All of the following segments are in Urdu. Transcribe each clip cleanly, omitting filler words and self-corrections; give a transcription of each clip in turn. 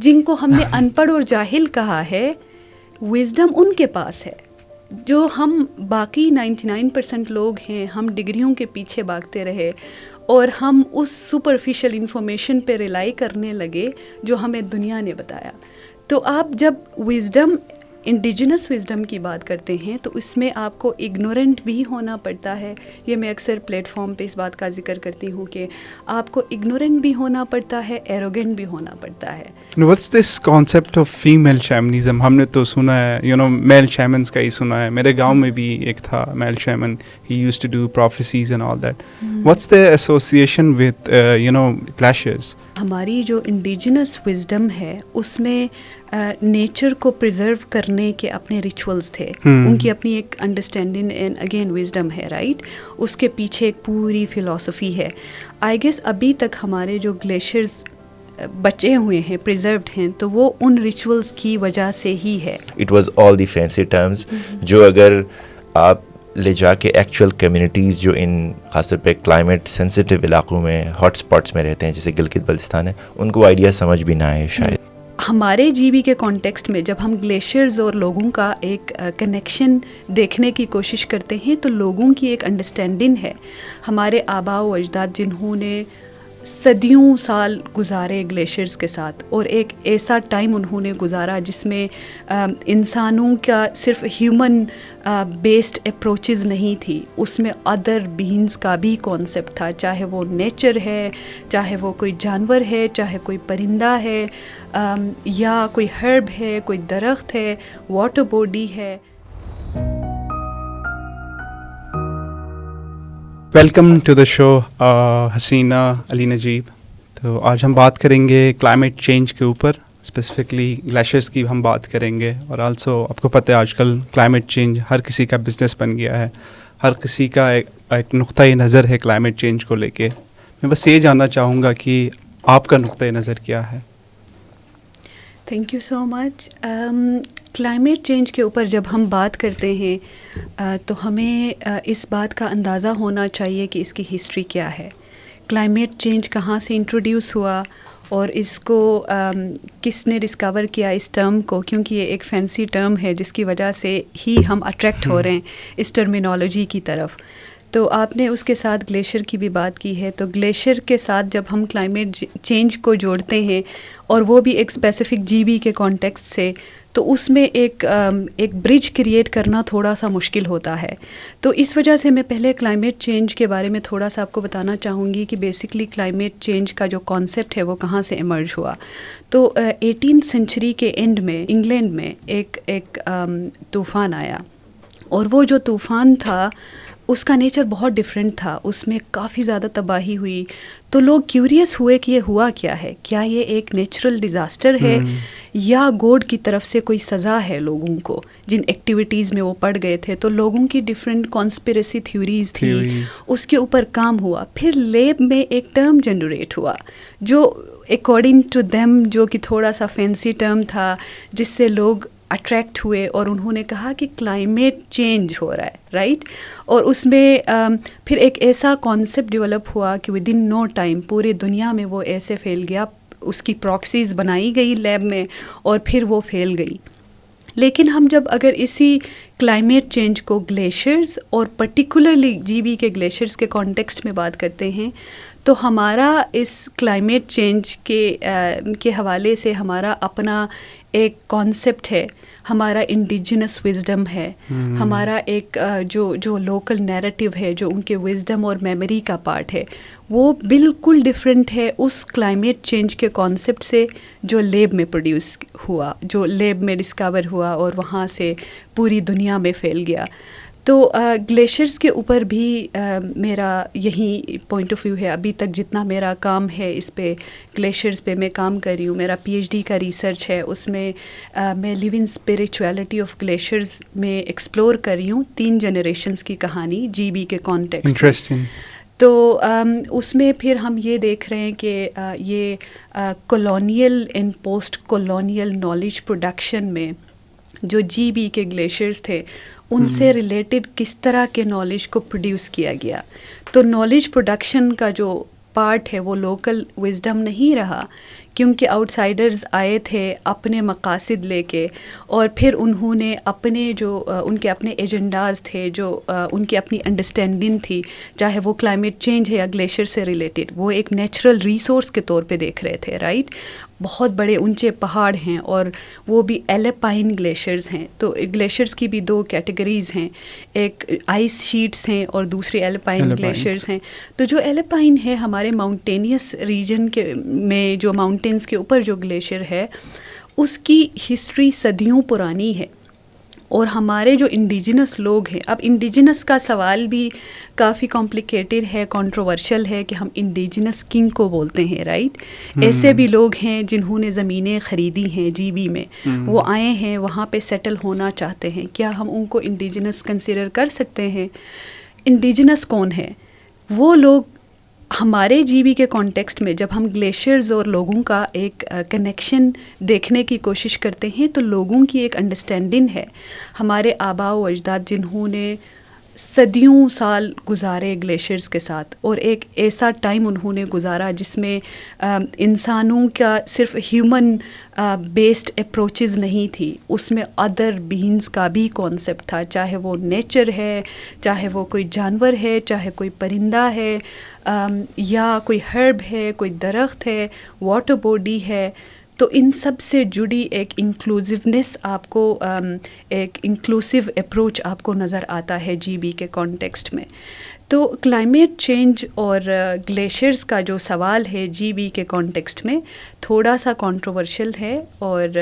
جن کو ہم نے ان پڑھ اور جاہل کہا ہے، وزڈم ان کے پاس ہے. جو ہم باقی 99% لوگ ہیں، ہم ڈگریوں کے پیچھے بھاگتے رہے اور ہم اس سپرفیشل انفارمیشن پہ ریلائی کرنے لگے جو ہمیں دنیا نے بتایا. تو آپ جب وزڈم، انڈیجنس وزڈم کی بات کرتے ہیں تو اس میں آپ کو اگنورنٹ بھی ہونا پڑتا ہے. یہ میں اکثر پلیٹ فارم پہ اس بات کا ذکر کرتی ہوں کہ آپ کو اگنورنٹ بھی ہونا پڑتا ہے، ایروگنٹ بھی ہونا پڑتا ہے. What's this concept of female shamanism? ہم نے تو سنا ہے میل شیمنس کا ہی سنا ہے. میرے گاؤں میں بھی ایک تھا میل شیمن. He used to do prophecies and all that. What's the association with clashes? ہماری جو انڈیجنس وزڈم ہے اس میں نیچر کو پریزرو کرنے کے اپنے ریچولز تھے. ان کی اپنی ایک انڈرسٹینڈنگ اینڈ اگین وزڈم ہے، رائٹ. اس کے پیچھے ایک پوری فلاسفی ہے. آئی گیس ابھی تک ہمارے جو گلیشیئرز بچے ہوئے ہیں، پریزروڈ ہیں، تو وہ ان ریچولز کی وجہ سے ہی ہے. It was all the fancy terms جو اگر آپ لے جا کے ایکچوئل کمیونٹیز جو ان خاص طور پہ کلائمیٹ سینسٹیو علاقوں میں ہاٹ اسپاٹس میں رہتے ہیں جیسے گلگت بلتستان ہے، ان کو آئیڈیا سمجھ بھی نہ آئے شاید. ہمارے جی بی کے کانٹیکسٹ میں جب ہم گلیشیئرز اور لوگوں کا ایک کنیکشن دیکھنے کی کوشش کرتے ہیں تو لوگوں کی ایک انڈرسٹینڈنگ ہے. ہمارے آباء و اجداد جنہوں نے صدیوں سال گزارے گلیشیئرز کے ساتھ، اور ایک ایسا ٹائم انہوں نے گزارا جس میں انسانوں کا صرف ہیومن بیسڈ اپروچز نہیں تھی، اس میں ادر بینگز کا بھی کانسیپٹ تھا، چاہے وہ نیچر ہے، چاہے وہ کوئی جانور ہے، چاہے کوئی پرندہ ہے، یا کوئی ہرب ہے، کوئی درخت ہے، واٹر باڈی ہے. ویلکم ٹو دا شو حسینہ علی نجیب. تو آج ہم بات کریں گے کلائمیٹ چینج کے اوپر، اسپیسیفکلی گلیشیئرس کی ہم بات کریں گے. اور آلسو آپ کو پتہ ہے آج کل کلائمیٹ چینج ہر کسی کا بزنس بن گیا ہے، ہر کسی کا ایک نقطۂ نظر ہے کلائمیٹ چینج کو لے کے. میں بس یہ جاننا چاہوں گا کہ آپ کا نقطۂ نظر کیا ہے؟ Thank you so much. Climate change کے اوپر جب ہم بات کرتے ہیں تو ہمیں اس بات کا اندازہ ہونا چاہیے کہ اس کی ہسٹری کیا ہے. کلائمیٹ چینج کہاں سے انٹروڈیوس ہوا اور اس کو کس نے ڈسکور کیا اس ٹرم کو، کیونکہ یہ ایک فینسی ٹرم ہے جس کی وجہ سے ہی ہم اٹریکٹ ہو رہے ہیں اس ٹرمینالوجی کی طرف. تو آپ نے اس کے ساتھ گلیشیئر کی بھی بات کی ہے، تو گلیشیئر کے ساتھ جب ہم کلائمیٹ چینج کو جوڑتے ہیں اور وہ بھی ایک اسپیسیفک جی بی کے کانٹیکسٹ سے، تو اس میں ایک برج کریٹ کرنا تھوڑا سا مشکل ہوتا ہے. تو اس وجہ سے میں پہلے کلائمیٹ چینج کے بارے میں تھوڑا سا آپ کو بتانا چاہوں گی کہ بیسکلی کلائمیٹ چینج کا جو کانسیپٹ ہے وہ کہاں سے ایمرج ہوا. تو 18th سینچری کے اینڈ میں انگلینڈ میں ایک طوفان آیا، اور وہ جو طوفان تھا اس کا نیچر بہت ڈفرینٹ تھا، اس میں کافی زیادہ تباہی ہوئی. تو لوگ کیوریس ہوئے کہ یہ ہوا کیا ہے، کیا یہ ایک نیچرل ڈیزاسٹر ہے یا گوڈ کی طرف سے کوئی سزا ہے لوگوں کو جن ایکٹیویٹیز میں وہ پڑ گئے تھے. تو لوگوں کی ڈفرینٹ کانسپریسی تھیوریز تھی، اس کے اوپر کام ہوا. پھر لیب میں ایک ٹرم جنریٹ ہوا جو اکارڈنگ ٹو دیم جو کہ تھوڑا سا فینسی ٹرم تھا، جس سے لوگ اٹریکٹ ہوئے اور انہوں نے کہا کہ کلائمیٹ چینج ہو رہا ہے، رائٹ. اور اس میں پھر ایک ایسا کانسیپٹ ڈیولپ ہوا کہ ود ان نو ٹائم پوری دنیا میں وہ ایسے پھیل گیا، اس کی پراکسیز بنائی گئی لیب میں اور پھر وہ پھیل گئی. لیکن ہم جب اگر اسی کلائمیٹ چینج کو گلیشیئرز اور پرٹیکولرلی جی بی کے گلیشیئرز کے کانٹیکسٹ میں بات کرتے ہیں تو ہمارا اس کلائمیٹ چینج کے حوالے سے ہمارا اپنا ایک کانسیپٹ ہے، ہمارا انڈیجنس وزڈم ہے، ہمارا ایک جو لوکل نیریٹیو ہے جو ان کے وزڈم اور میموری کا پارٹ ہے، وہ بالکل ڈفرینٹ ہے اس کلائمیٹ چینج کے کانسیپٹ سے جو لیب میں پروڈیوس ہوا، جو لیب میں ڈسکور ہوا اور وہاں سے پوری دنیا میں پھیل گیا. تو گلیشیئرز کے اوپر بھی میرا یہی پوائنٹ آف ویو ہے. ابھی تک جتنا میرا کام ہے اس پہ گلیشیئرز پہ میں کام کر رہی ہوں، میرا پی ایچ ڈی کا ریسرچ ہے، اس میں میں لیونگ اسپریچویلٹی آف گلیشیئرز میں ایکسپلور کر رہی ہوں 3 جنریشنز کی کہانی جی بی کے کانٹیکسٹ. انٹرسٹنگ. تو اس میں پھر ہم یہ دیکھ رہے ہیں کہ یہ colonial and post colonial knowledge production میں جو جی بی کے گلیشیئرز تھے ان سے ریلیٹڈ کس طرح کے نالج کو پروڈیوس کیا گیا. تو نالج پروڈکشن کا جو پارٹ ہے وہ لوکل وزڈم نہیں رہا، کیونکہ آؤٹ سائڈرز آئے تھے اپنے مقاصد لے کے، اور پھر انہوں نے اپنے جو ان کے اپنے ایجنڈاز تھے، جو ان کی اپنی انڈرسٹینڈنگ تھی، چاہے وہ کلائمیٹ چینج ہے یا گلیشیئر سے ریلیٹڈ، وہ ایک نیچرل ریسورس کے طور پہ دیکھ رہے تھے، رائٹ. بہت بڑے اونچے پہاڑ ہیں اور وہ بھی ایلپائن گلیشیئرز ہیں. تو گلیشیئرز کی بھی دو کیٹیگریز ہیں، ایک آئس شیٹس ہیں اور دوسری ایلپائن گلیشیئرز ہیں. تو جو ایلپائن ہے ہمارے ماؤنٹینیس ریجن کے میں، جو ماؤنٹینز کے اوپر جو گلیشیئر ہے، اس کی ہسٹری صدیوں پرانی ہے. اور ہمارے جو انڈیجنس لوگ ہیں، اب انڈیجنس کا سوال بھی کافی کمپلیکیٹڈ ہے، کنٹروورشل ہے کہ ہم انڈیجنس کنگ کو بولتے ہیں، رائٹ. ایسے بھی لوگ ہیں جنہوں نے زمینیں خریدی ہیں جی بی میں، وہ آئے ہیں وہاں پہ سیٹل ہونا چاہتے ہیں. کیا ہم ان کو انڈیجنس کنسیڈر کر سکتے ہیں؟ انڈیجنس کون ہے؟ وہ لوگ ہمارے جی بی کے کانٹیکسٹ میں جب ہم گلیشیئرز اور لوگوں کا ایک کنیکشن دیکھنے کی کوشش کرتے ہیں، تو لوگوں کی ایک انڈرسٹینڈنگ ہے، ہمارے آباء و اجداد جنہوں نے صدیوں سال گزارے گلیشیئرز کے ساتھ، اور ایک ایسا ٹائم انہوں نے گزارا جس میں انسانوں کا صرف ہیومن بیسڈ اپروچز نہیں تھی، اس میں ادر بینگز کا بھی کانسیپٹ تھا، چاہے وہ نیچر ہے، چاہے وہ کوئی جانور ہے، چاہے کوئی پرندہ ہے، یا کوئی ہرب ہے، کوئی درخت ہے، واٹر باڈی ہے. تو ان سب سے جڑی ایک انکلوزونیس آپ کو، ایک انکلوسیو اپروچ آپ کو نظر آتا ہے جی بی کے کانٹیکسٹ میں. تو کلائمیٹ چینج اور گلیشیئرز کا جو سوال ہے جی بی کے کانٹیکسٹ میں تھوڑا سا کنٹروورشل ہے، اور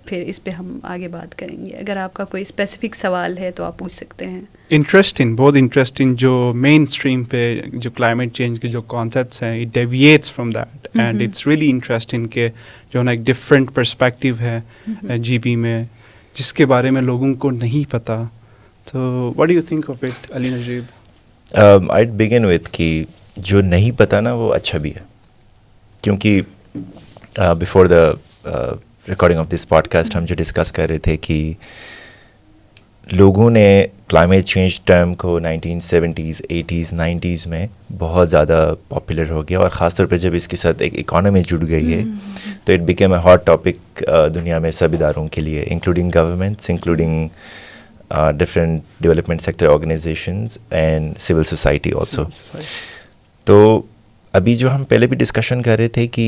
پھر اس پہ ہم آگے بات کریں گے. اگر آپ کا کوئی اسپیسیفک سوال ہے تو آپ پوچھ سکتے ہیں. انٹرسٹنگ، بہت انٹرسٹنگ. جو مین اسٹریم پہ جو کلائمیٹ چینج کے جو کانسیپٹس ہیں، it deviates from that, and it's really interesting کہ جو نا ایک ڈفرینٹ پرسپیکٹیو ہے جی بی میں، جس کے بارے میں لوگوں کو نہیں پتہ. تو what do you think of it Ali Najeeb? I'd begin with کہ جو نہیں پتہ نا وہ اچھا بھی ہے، کیونکہ before the recording of this podcast ہم جو ڈسکس کر رہے تھے کہ لوگوں نے کلائمیٹ چینج ٹرم کو 1970s 80s 90s میں بہت زیادہ پاپولر ہو گیا، اور خاص طور پہ جب اس کے ساتھ ایک اکانومی جڑ گئی ہے تو it became a hot topic دنیا میں سب اداروں کے لیے، including governments, including different development sector organizations and civil society also. تو ابھی جو ہم پہلے بھی ڈسکشن کر رہے تھے کہ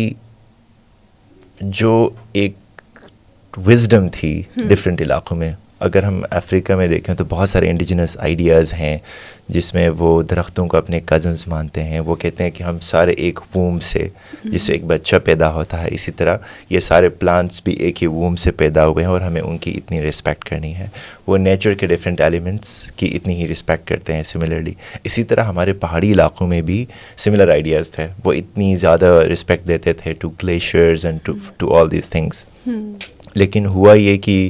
جو ایک وزڈم تھی ڈفرینٹ علاقوں میں، اگر ہم افریقہ میں دیکھیں تو بہت سارے انڈیجنس آئیڈیاز ہیں جس میں وہ درختوں کو اپنے کزنز مانتے ہیں. وہ کہتے ہیں کہ ہم سارے ایک ووم سے، جس سے ایک بچہ پیدا ہوتا ہے، اسی طرح یہ سارے پلانٹس بھی ایک ہی ووم سے پیدا ہوئے ہیں اور ہمیں ان کی اتنی رسپیکٹ کرنی ہے. وہ نیچر کے ڈفرینٹ ایلیمنٹس کی اتنی ہی رسپیکٹ کرتے ہیں. سملرلی اسی طرح ہمارے پہاڑی علاقوں میں بھی سملر آئیڈیاز تھے، وہ اتنی زیادہ رسپیکٹ دیتے تھے to glaciers and to all these things. لیکن ہوا یہ کہ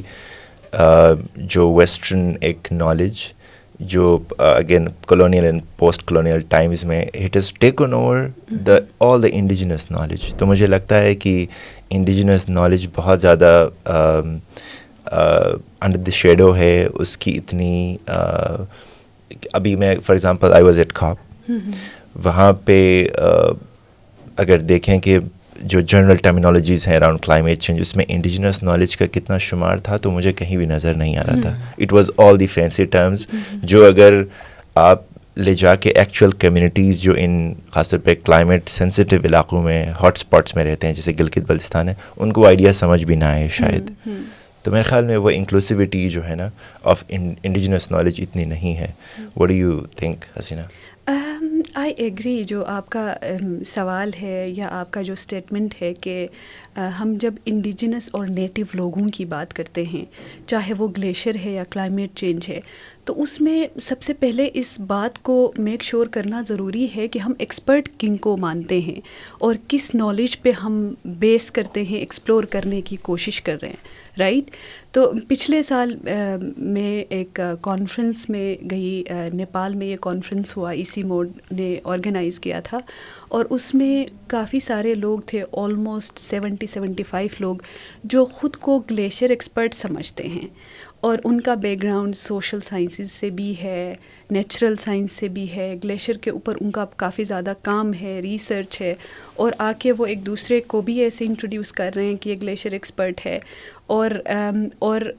جو ویسٹرن ایک نالج جو again colonial and post colonial times میں it is taken over the all the indigenous knowledge. تو مجھے لگتا ہے کہ انڈیجنس نالج بہت زیادہ انڈر دی شیڈو ہے. اس کی اتنی ابھی میں for example I was at کھاپ، وہاں پہ اگر دیکھیں کہ جو جنرل ٹرمینالوجیز ہیں اراؤنڈ کلائمیٹ چینج، اس میں انڈیجنس نالج کا کتنا شمار تھا تو مجھے کہیں بھی نظر نہیں آ رہا تھا. It was all the fancy terms جو اگر آپ لے جا کے ایکچوئل کمیونٹیز جو ان خاص طور پہ کلائمیٹ سینسٹیو علاقوں میں ہاٹ اسپاٹس میں رہتے ہیں جیسے گلگت بلتستان ہے، ان کو آئیڈیا سمجھ بھی نہ آئے شاید. تو میرے خیال میں وہ انکلوسیوٹی جو ہے نا آف انڈیجنس نالج اتنی نہیں ہے. What do you think Haseena? I agree. جو آپ کا سوال ہے یا آپ کا جو اسٹیٹمنٹ ہے کہ ہم جب انڈیجنس اور نیٹو لوگوں کی بات کرتے ہیں، چاہے وہ گلیشیئر ہے یا کلائمیٹ چینج ہے، تو اس میں سب سے پہلے اس بات کو میک شور کرنا ضروری ہے کہ ہم ایکسپرٹ کن کو مانتے ہیں اور کس نالج پہ ہم بیس کرتے ہیں، ایکسپلور کرنے کی کوشش کر رہے ہیں، رائٹ. تو پچھلے سال میں ایک کانفرنس میں گئی، نیپال میں یہ کانفرنس ہوا، ایسی موڈ نے آرگنائز کیا تھا، اور اس میں کافی سارے لوگ تھے، آلموسٹ 70-75 لوگ جو خود کو گلیشیئر ایکسپرٹ سمجھتے ہیں. اور ان کا بیک گراؤنڈ سوشل سائنسز سے بھی ہے, نیچرل سائنس سے بھی ہے. گلیشیئر کے اوپر ان کا کافی زیادہ کام ہے, ریسرچ ہے, اور آ کے وہ ایک دوسرے کو بھی ایسے انٹروڈیوس کر رہے ہیں کہ یہ گلیشیئر ایکسپرٹ ہے, اور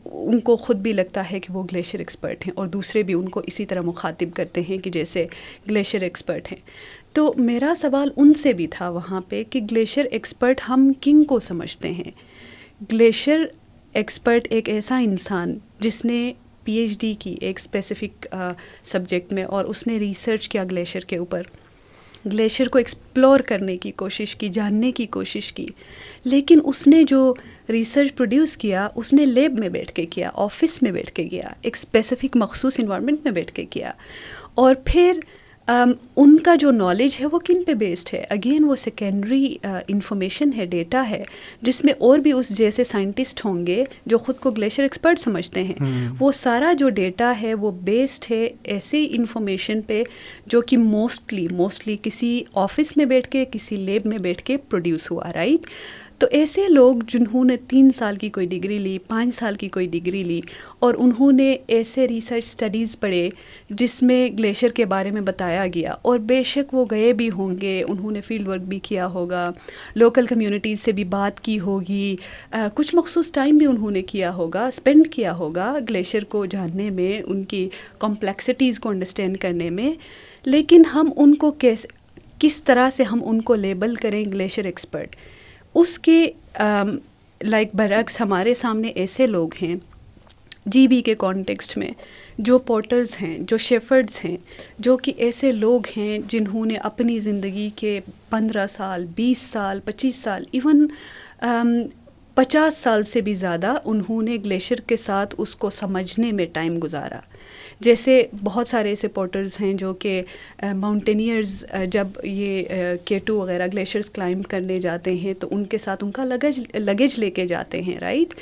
ان کو خود بھی لگتا ہے کہ وہ گلیشیئر ایکسپرٹ ہیں, اور دوسرے بھی ان کو اسی طرح مخاطب کرتے ہیں کہ جیسے گلیشیئر ایکسپرٹ ہیں. تو میرا سوال ان سے بھی تھا وہاں پہ کہ گلیشیئر ایکسپرٹ ہم کن کو سمجھتے ہیں. گلیشیئر ایکسپرٹ ایک ایسا انسان جس نے پی ایچ ڈی کی ایک اسپیسیفک سبجیکٹ میں, اور اس نے ریسرچ کیا گلیشیئر کے اوپر, گلیشیئر کو ایکسپلور کرنے کی کوشش کی, جاننے کی کوشش کی, لیکن اس نے جو ریسرچ پروڈیوس کیا اس نے لیب میں بیٹھ کے کیا, آفس میں بیٹھ کے کیا, ایک اسپیسیفک مخصوص انوائرمنٹ میں بیٹھ کے کیا. اور پھر ان کا جو نالج ہے وہ کن پہ بیسڈ ہے؟ اگین وہ سیکنڈری انفارمیشن ہے, ڈیٹا ہے, جس میں اور بھی اس جیسے سائنٹسٹ ہوں گے جو خود کو گلیشیئر ایکسپرٹ سمجھتے ہیں. وہ سارا جو ڈیٹا ہے وہ بیسڈ ہے ایسی انفارمیشن پہ جو کہ موسٹلی کسی آفس میں بیٹھ کے, کسی لیب میں بیٹھ کے پروڈیوس ہوا, رائٹ. تو ایسے لوگ جنہوں نے 3 سال کی کوئی ڈگری لی, 5 سال کی کوئی ڈگری لی, اور انہوں نے ایسے ریسرچ سٹڈیز پڑھے جس میں گلیشیئر کے بارے میں بتایا گیا, اور بے شک وہ گئے بھی ہوں گے, انہوں نے فیلڈ ورک بھی کیا ہوگا, لوکل کمیونٹیز سے بھی بات کی ہوگی, کچھ مخصوص ٹائم بھی انہوں نے کیا ہوگا, اسپینڈ کیا ہوگا گلیشیئر کو جاننے میں, ان کی کمپلیکسٹیز کو انڈرسٹینڈ کرنے میں. لیکن ہم ان کو کس طرح سے ہم ان کو لیبل کریں گلیشیئر ایکسپرٹ؟ اس کے برعکس ہمارے سامنے ایسے لوگ ہیں جی بی کے کانٹیکسٹ میں جو پورٹرز ہیں, جو شیفرڈز ہیں, جو کہ ایسے لوگ ہیں جنہوں نے اپنی زندگی کے 15 سال, 20 سال, 25 سال, ایون 50 سال سے بھی زیادہ انہوں نے گلیشیئر کے ساتھ اس کو سمجھنے میں ٹائم گزارا. جیسے بہت سارے ایسے پورٹرز ہیں جو کہ ماؤنٹینئرز جب یہ K2 وغیرہ گلیشیئرز کلائمب کرنے جاتے ہیں تو ان کے ساتھ ان کا لگیج لے کے جاتے ہیں, رائٹ.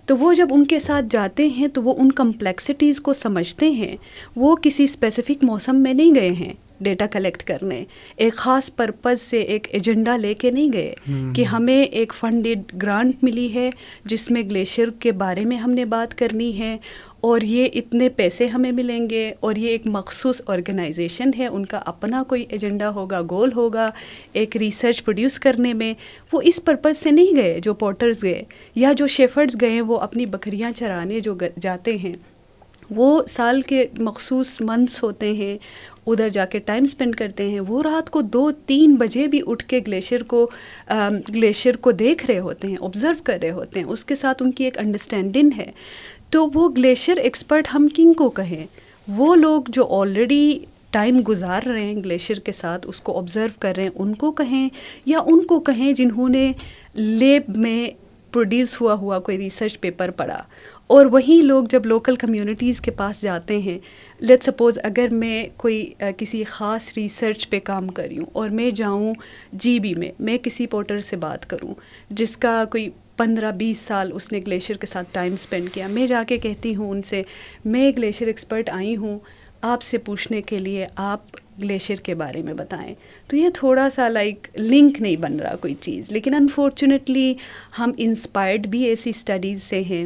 تو وہ جب ان کے ساتھ جاتے ہیں تو وہ ان کمپلیکسٹیز کو سمجھتے ہیں. وہ کسی اسپیسیفک موسم میں نہیں گئے ہیں ڈیٹا کلیکٹ کرنے, ایک خاص پرپز سے ایک ایجنڈا لے کے نہیں گئے کہ ہمیں ایک فنڈیڈ گرانٹ ملی ہے جس میں گلیشیئر کے بارے میں ہم نے بات کرنی ہے, اور یہ اتنے پیسے ہمیں ملیں گے, اور یہ ایک مخصوص آرگنائزیشن ہے, ان کا اپنا کوئی ایجنڈا ہوگا, گول ہوگا ایک ریسرچ پروڈیوس کرنے میں. وہ اس پرپز سے نہیں گئے جو پورٹرز گئے, یا جو شیفرڈز گئے وہ اپنی بکریاں چرانے جو جاتے ہیں, وہ سال کے مخصوص منتھس ہوتے ہیں, ادھر جا کے ٹائم اسپینڈ کرتے ہیں. وہ رات کو 2-3 بجے بھی اٹھ کے گلیشیئر کو دیکھ رہے ہوتے ہیں, آبزرو کر رہے ہوتے ہیں, اس کے ساتھ ان کی ایک انڈرسٹینڈنگ ہے. تو وہ گلیشیئر ایکسپرٹ ہم کن کو کہیں؟ وہ لوگ جو آلریڈی ٹائم گزار رہے ہیں گلیشیئر کے ساتھ, اس کو آبزرو کر رہے ہیں, ان کو کہیں, یا ان کو کہیں جنہوں نے لیب میں پروڈیوس ہوا کوئی ریسرچ پیپر پڑھا. اور وہی لوگ جب لوکل کمیونٹیز کے پاس جاتے ہیں, لیٹ سپوز اگر میں کوئی کسی خاص ریسرچ پہ کام کر رہی ہوں اور میں جاؤں جی بی میں کسی پورٹر سے بات کروں جس کا کوئی 15-20 سال اس نے گلیشیئر کے ساتھ ٹائم اسپینڈ کیا, میں جا کے کہتی ہوں ان سے میں گلیشیئر ایکسپرٹ آئی ہوں آپ سے پوچھنے کے لیے, آپ گلیشیئر کے بارے میں بتائیں. تو یہ تھوڑا سا لنک نہیں بن رہا کوئی چیز. لیکن انفارچونیٹلی ہم انسپائرڈ بھی ایسی اسٹڈیز سے ہیں,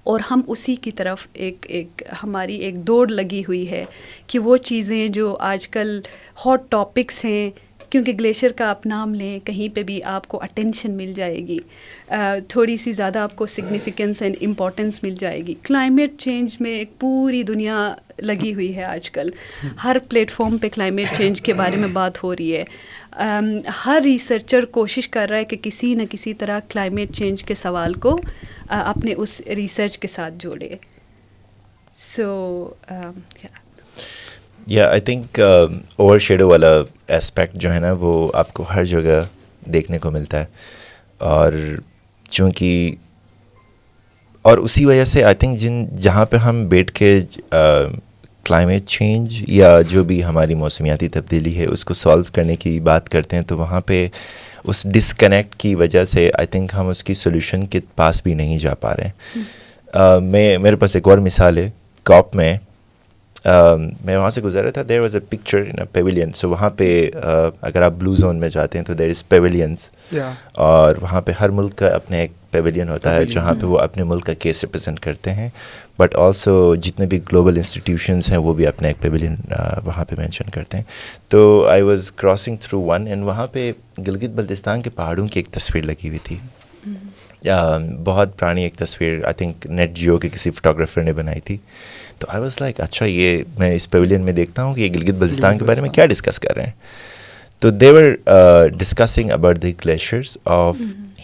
اور ہم اسی کی طرف ایک ہماری ایک دوڑ لگی ہوئی ہے کہ وہ چیزیں جو آج کل ہاٹ ٹاپکس ہیں, کیونکہ گلیشیئر کا آپ نام لیں کہیں پہ بھی آپ کو اٹینشن مل جائے گی, تھوڑی سی زیادہ آپ کو سگنیفیکنس اینڈ امپورٹنس مل جائے گی. کلائمیٹ چینج میں ایک پوری دنیا لگی ہوئی ہے آج کل, ہر پلیٹ فارم پہ کلائمیٹ چینج کے بارے میں بات ہو رہی ہے. ہر ریسرچر کوشش کر رہا ہے کہ کسی نہ کسی طرح کلائمیٹ چینج کے سوال کو اپنے اس ریسرچ کے ساتھ جوڑے. سو یا آئی تھنک اوور شیڈو والا اسپیکٹ جو ہے نا وہ آپ کو ہر جگہ دیکھنے کو ملتا ہے, اور چونکہ اور اسی وجہ سے آئی تھنک جہاں پہ ہم بیٹھ کے کلائمیٹ چینج یا جو بھی ہماری موسمیاتی تبدیلی ہے اس کو سالو کرنے کی بات کرتے ہیں, تو وہاں پہ اس ڈسکنیکٹ کی وجہ سے آئی تھنک ہم اس کی سولوشن کے پاس بھی نہیں جا پا رہے ہیں. میرے پاس ایک اور مثال ہے. کاپ میں میں وہاں سے گزرا تھا, there was a picture in a pavilion. So وہاں پہ اگر آپ بلو زون میں جاتے ہیں تو دیر از پیویلینس, اور وہاں پہ ہر ملک کا اپنے ایک پیویلین ہوتا ہے جہاں پہ وہ اپنے ملک کا کیس ریپرزینٹ کرتے ہیں, بٹ آلسو جتنے بھی گلوبل انسٹیٹیوشنز ہیں وہ بھی اپنا ایک پیویلین وہاں پہ مینشن کرتے ہیں. تو I was crossing through one and وہاں پہ گلگت بلتستان کے پہاڑوں کی ایک تصویر لگی ہوئی تھی, بہت پرانی ایک تصویر, آئی تھنک نیٹ جیو کے کسی فوٹوگرافر نے بنائی تھی. تو آئی واز لائک اچھا یہ میں اس پیویلین میں دیکھتا ہوں کہ یہ گلگت بلتستان کے بارے میں کیا ڈسکس کر رہے ہیں. تو they were discussing about the glaciers of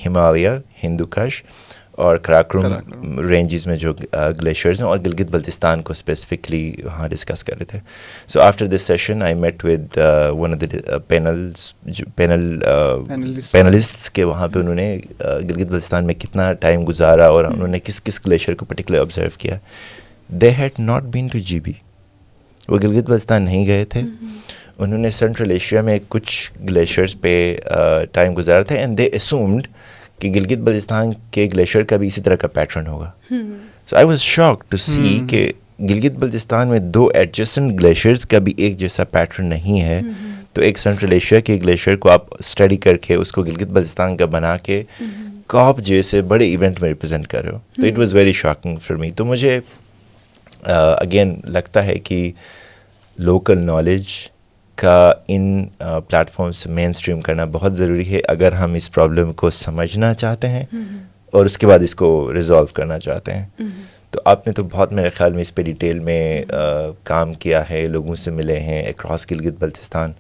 Himalaya, Hindu Kush اور کراکروم رینجز میں جو گلیشیئرز ہیں, اور گلگت بلتستان کو اسپیسیفکلی وہاں ڈسکس کر رہے تھے. So after this session I met with one of the panellists کے وہاں پہ انہوں نے گلگت بلتستان میں کتنا ٹائم گزارا اور انہوں نے کس کس گلیشیئر کو پرٹیکولر آبزرو کیا. They had not been to G B, وہ گلگت بلتستان نہیں گئے تھے. انہوں نے سینٹرل ایشیا میں کچھ گلیشیئرز پہ ٹائم گزارا تھا, اینڈ دے اسومڈ کہ گلگت بلتستان کے گلیشیئر کا بھی اسی طرح کا پیٹرن ہوگا. سو آئی واز شاک ٹو سی کہ گلگت بلتستان میں دو ایڈجسٹنٹ گلیشیئرز کا بھی ایک جیسا پیٹرن نہیں ہے. تو ایک سینٹرل ایشیا کے گلیشیئر کو آپ اسٹڈی کر کے اس کو گلگت بلتستان کا بنا کے کاپ جیسے بڑے ایونٹ میں ریپرزینٹ کر رہے ہو, تو it was very shocking for me. تو مجھے اگین لگتا ہے کہ لوکل نالج کا ان پلیٹ فارم سے مین اسٹریم کرنا بہت ضروری ہے اگر ہم اس پرابلم کو سمجھنا چاہتے ہیں اور اس کے بعد اس کو ریزالو کرنا چاہتے ہیں. تو آپ نے تو بہت میرے خیال میں اس پہ ڈیٹیل میں کام کیا ہے, لوگوں سے ملے ہیں اکراس گلگت بلتستان.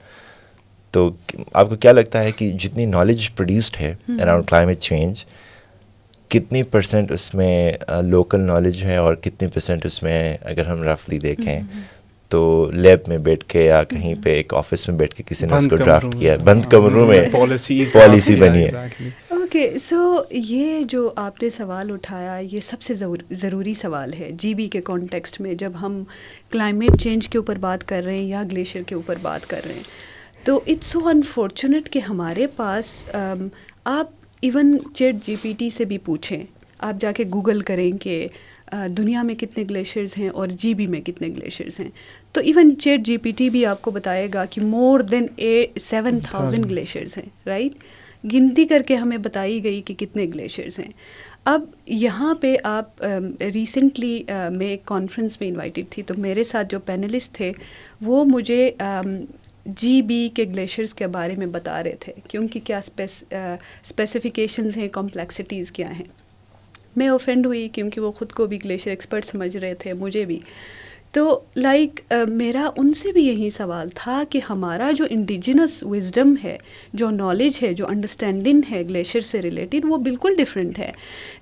تو آپ کو کیا لگتا ہے کہ جتنی نالج پروڈیوسڈ ہے اراؤنڈ کلائمیٹ چینج, کتنی پرسنٹ اس میں لوکل نالج ہے اور کتنی پرسنٹ اس میں اگر ہم رفلی دیکھیں تو لیب میں بیٹھ کے یا کہیں پہ ایک آفس میں بیٹھ کے کسی نے اس کو ڈرافٹ کیا ہے, بند کمروں میں پالیسی بنی ہے. اوکے, سو یہ جو آپ نے سوال اٹھایا یہ سب سے ضروری سوال ہے جی بی کے کانٹیکسٹ میں, جب ہم کلائمیٹ چینج کے اوپر بات کر رہے ہیں یا گلیشیئر کے اوپر بات کر رہے ہیں. تو اٹس سو انفارچونیٹ کہ ہمارے پاس آپ even ChatGPT سے بھی پوچھیں, آپ جا کے گوگل کریں کہ دنیا میں کتنے گلیشیئرز ہیں اور جی بی میں کتنے گلیشیئرز ہیں, تو even ChatGPT بھی آپ کو بتائے گا کہ مور دین 7,000 گلیشیئرز ہیں, رائٹ. گنتی کر کے ہمیں بتائی گئی کہ کتنے گلیشیئرز ہیں. اب یہاں پہ آپ ریسنٹلی میں ایک کانفرنس میں انوائٹیڈ تھی, تو میرے ساتھ جو پینلسٹ تھے وہ مجھے جی بی کے گلیشیئرز کے بارے میں بتا رہے تھے کیونکہ کیا اسپیسیفیکیشنز ہیں, کمپلیکسٹیز کیا ہیں. میں اوفینڈ ہوئی کیونکہ وہ خود کو بھی گلیشیئر ایکسپرٹ سمجھ رہے تھے, مجھے بھی. تو میرا ان سے بھی یہی سوال تھا کہ ہمارا جو انڈیجنس وزڈم ہے, جو نالج ہے, جو انڈرسٹینڈنگ ہے گلیشیئر سے ریلیٹڈ, وہ بالکل ڈفرینٹ ہے.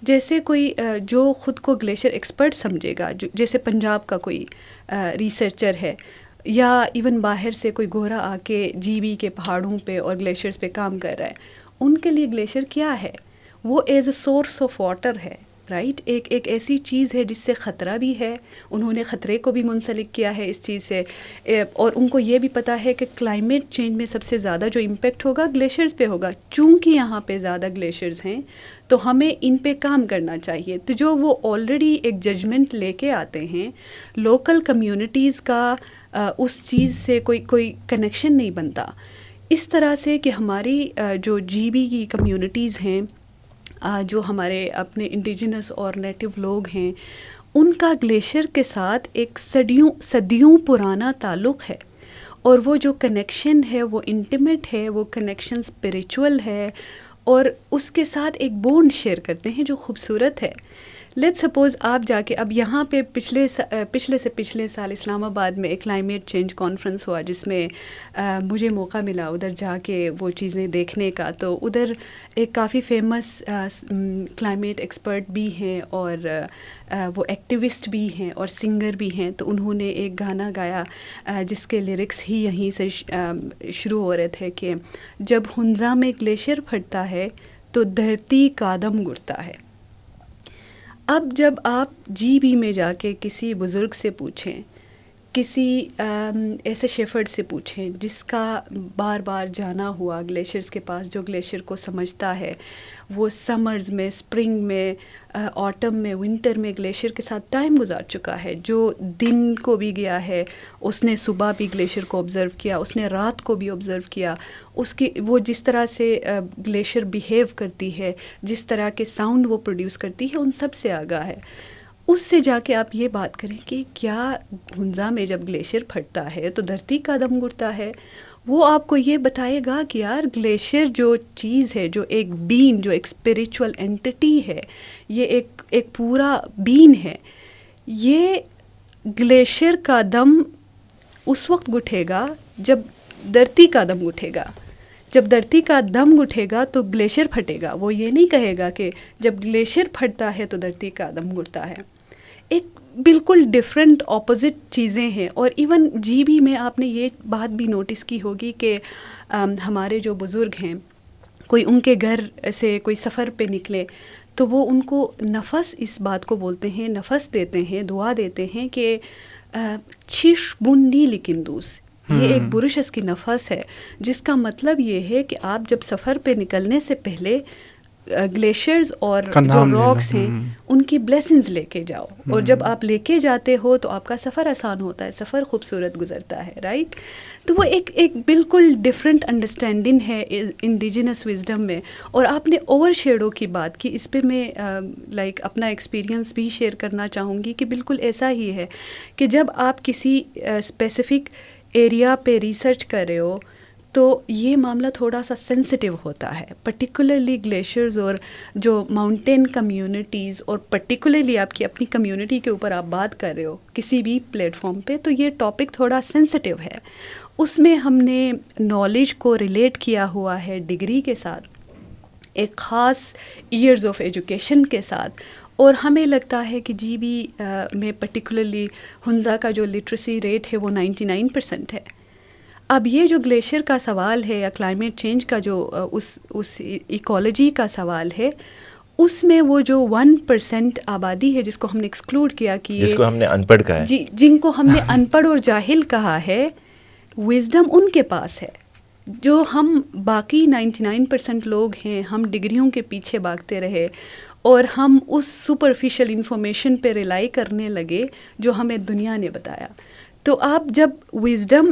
جیسے کوئی جو خود کو گلیشیئر ایکسپرٹ سمجھے گا, جیسے پنجاب کا کوئی ریسرچر ہے, یا ایون باہر سے کوئی گورا آ کے جی بی کے پہاڑوں پہ اور گلیشیئرز پہ کام کر رہا ہے, ان کے لیے گلیشیئر کیا ہے؟ وہ as a source of water ہے, رائٹ. ایک ایسی چیز ہے جس سے خطرہ بھی ہے, انہوں نے خطرے کو بھی منسلک کیا ہے اس چیز سے, اور ان کو یہ بھی پتہ ہے کہ کلائمیٹ چینج میں سب سے زیادہ جو امپیکٹ ہوگا گلیشیئرز پہ ہوگا. چونکہ یہاں پہ زیادہ گلیشیئرز ہیں تو ہمیں ان پہ کام کرنا چاہیے. تو جو وہ آلریڈی ایک ججمنٹ لے کے آتے ہیں, لوکل کمیونٹیز کا اس چیز سے کوئی کنیکشن نہیں بنتا. اس طرح سے کہ ہماری جو جی بی کی کمیونٹیز ہیں, جو ہمارے اپنے انڈیجنس اور نیٹو لوگ ہیں, ان کا گلیشیئر کے ساتھ ایک صدیوں پرانا تعلق ہے, اور وہ جو کنیکشن ہے وہ انٹیمیٹ ہے, وہ کنیکشن اسپریچول ہے, اور اس کے ساتھ ایک بونڈ شیئر کرتے ہیں جو خوبصورت ہے. لیٹ سپوز آپ جا کے اب یہاں پہ پچھلے سے پچھلے سال اسلام آباد میں ایک کلائمیٹ چینج کانفرنس ہوا, جس میں مجھے موقع ملا ادھر جا کے وہ چیزیں دیکھنے کا. تو ادھر ایک کافی فیمس کلائمیٹ ایکسپرٹ بھی ہیں, اور وہ ایکٹیوسٹ بھی ہیں اور سنگر بھی ہیں. تو انہوں نے ایک گانا گایا جس کے لیرکس ہی یہیں سے شروع ہو رہے تھے کہ جب ہنزا میں گلیشیئر پھٹتا ہے تو دھرتی قدم گرتا ہے. اب جب آپ جی بی میں جا کے کسی بزرگ سے پوچھیں کسی ایسے شیفرڈ سے پوچھیں جس کا بار بار جانا ہوا گلیشیئرز کے پاس, جو گلیشیئر کو سمجھتا ہے, وہ سمرز میں, اسپرنگ میں, آٹم میں, ونٹر میں گلیشیئر کے ساتھ ٹائم گزار چکا ہے, جو دن کو بھی گیا ہے, اس نے صبح بھی گلیشیئر کو آبزرو کیا, اس نے رات کو بھی آبزرو کیا, اس کی وہ جس طرح سے گلیشیئر بیہیو کرتی ہے, جس طرح کے ساؤنڈ وہ پروڈیوس کرتی ہے, ان سب سے آگاہ ہے. اس سے جا کے آپ یہ بات کریں کہ کیا ہنزا میں جب گلیشیئر پھٹتا ہے تو دھرتی کا دم گھٹتا ہے, وہ آپ کو یہ بتائے گا کہ یار گلیشیئر جو چیز ہے, جو ایک بین, جو ایک اسپریچول اینٹی ہے, یہ ایک پورا بین ہے, یہ گلیشیئر کا دم اس وقت گھٹے گا جب دھرتی کا دم گھٹے گا. جب دھرتی کا دم گھٹے گا تو گلیشیئر پھٹے گا. وہ یہ نہیں کہے گا کہ جب گلیشیئر پھٹتا ہے تو دھرتی کا دم گھٹتا ہے. ایک بالکل ڈفرینٹ اپوزٹ چیزیں ہیں. اور ایون جی بی میں آپ نے یہ بات بھی نوٹس کی ہوگی کہ ہمارے جو بزرگ ہیں, کوئی ان کے گھر سے کوئی سفر پہ نکلے تو وہ ان کو نفس, اس بات کو بولتے ہیں, نفس دیتے ہیں, دعا دیتے ہیں کہ چھش بنی لیکندوس, یہ ایک برشس کی نفس ہے, جس کا مطلب یہ ہے کہ آپ جب سفر پہ نکلنے سے پہلے گلیشیئرز اور جو راکس ہیں ان کی بلیسنگز لے کے جاؤ, اور جب آپ لے کے جاتے ہو تو آپ کا سفر آسان ہوتا ہے, سفر خوبصورت گزرتا ہے, رائٹ. تو وہ ایک بالکل ڈفرینٹ انڈرسٹینڈنگ ہے انڈیجنس وزڈم میں. اور آپ نے اوور شیڈو کی بات کی, اس پہ میں لائک اپنا ایکسپیرینس بھی شیئر کرنا چاہوں گی کہ بالکل ایسا ہی ہے کہ جب آپ کسی اسپیسیفک ایریا پہ ریسرچ کر رہے ہو تو یہ معاملہ تھوڑا سا سینسٹیو ہوتا ہے, پرٹیکولرلی گلیشیئرز اور جو ماؤنٹین کمیونٹیز, اور پرٹیکولرلی آپ کی اپنی کمیونٹی کے اوپر آپ بات کر رہے ہو کسی بھی پلیٹ فارم پہ, تو یہ ٹاپک تھوڑا سینسٹیو ہے. اس میں ہم نے نالج کو ریلیٹ کیا ہوا ہے ڈگری کے ساتھ, ایک خاص ایئرز آف ایجوکیشن کے ساتھ, اور ہمیں لگتا ہے کہ جی بی میں پرٹیکولرلی ہنزا کا جو لٹریسی ریٹ ہے وہ 99% ہے. اب یہ جو گلیشیئر کا سوال ہے یا کلائمیٹ چینج کا جو اس ایکالوجی کا سوال ہے, اس میں وہ جو 1% آبادی ہے جس کو ہم نے ایکسکلوڈ کیا, کہ جس کو ہم نے ان پڑھ کہا ہے, جی, جن کو ہم نے ان پڑھ اور جاہل کہا ہے, وزڈم ان کے پاس ہے. جو ہم باقی 99% لوگ ہیں, ہم ڈگریوں کے پیچھے بھاگتے رہے اور ہم اس سپرفیشل انفارمیشن پہ ریلائی کرنے لگے جو ہمیں دنیا نے بتایا. تو آپ جب وزڈم,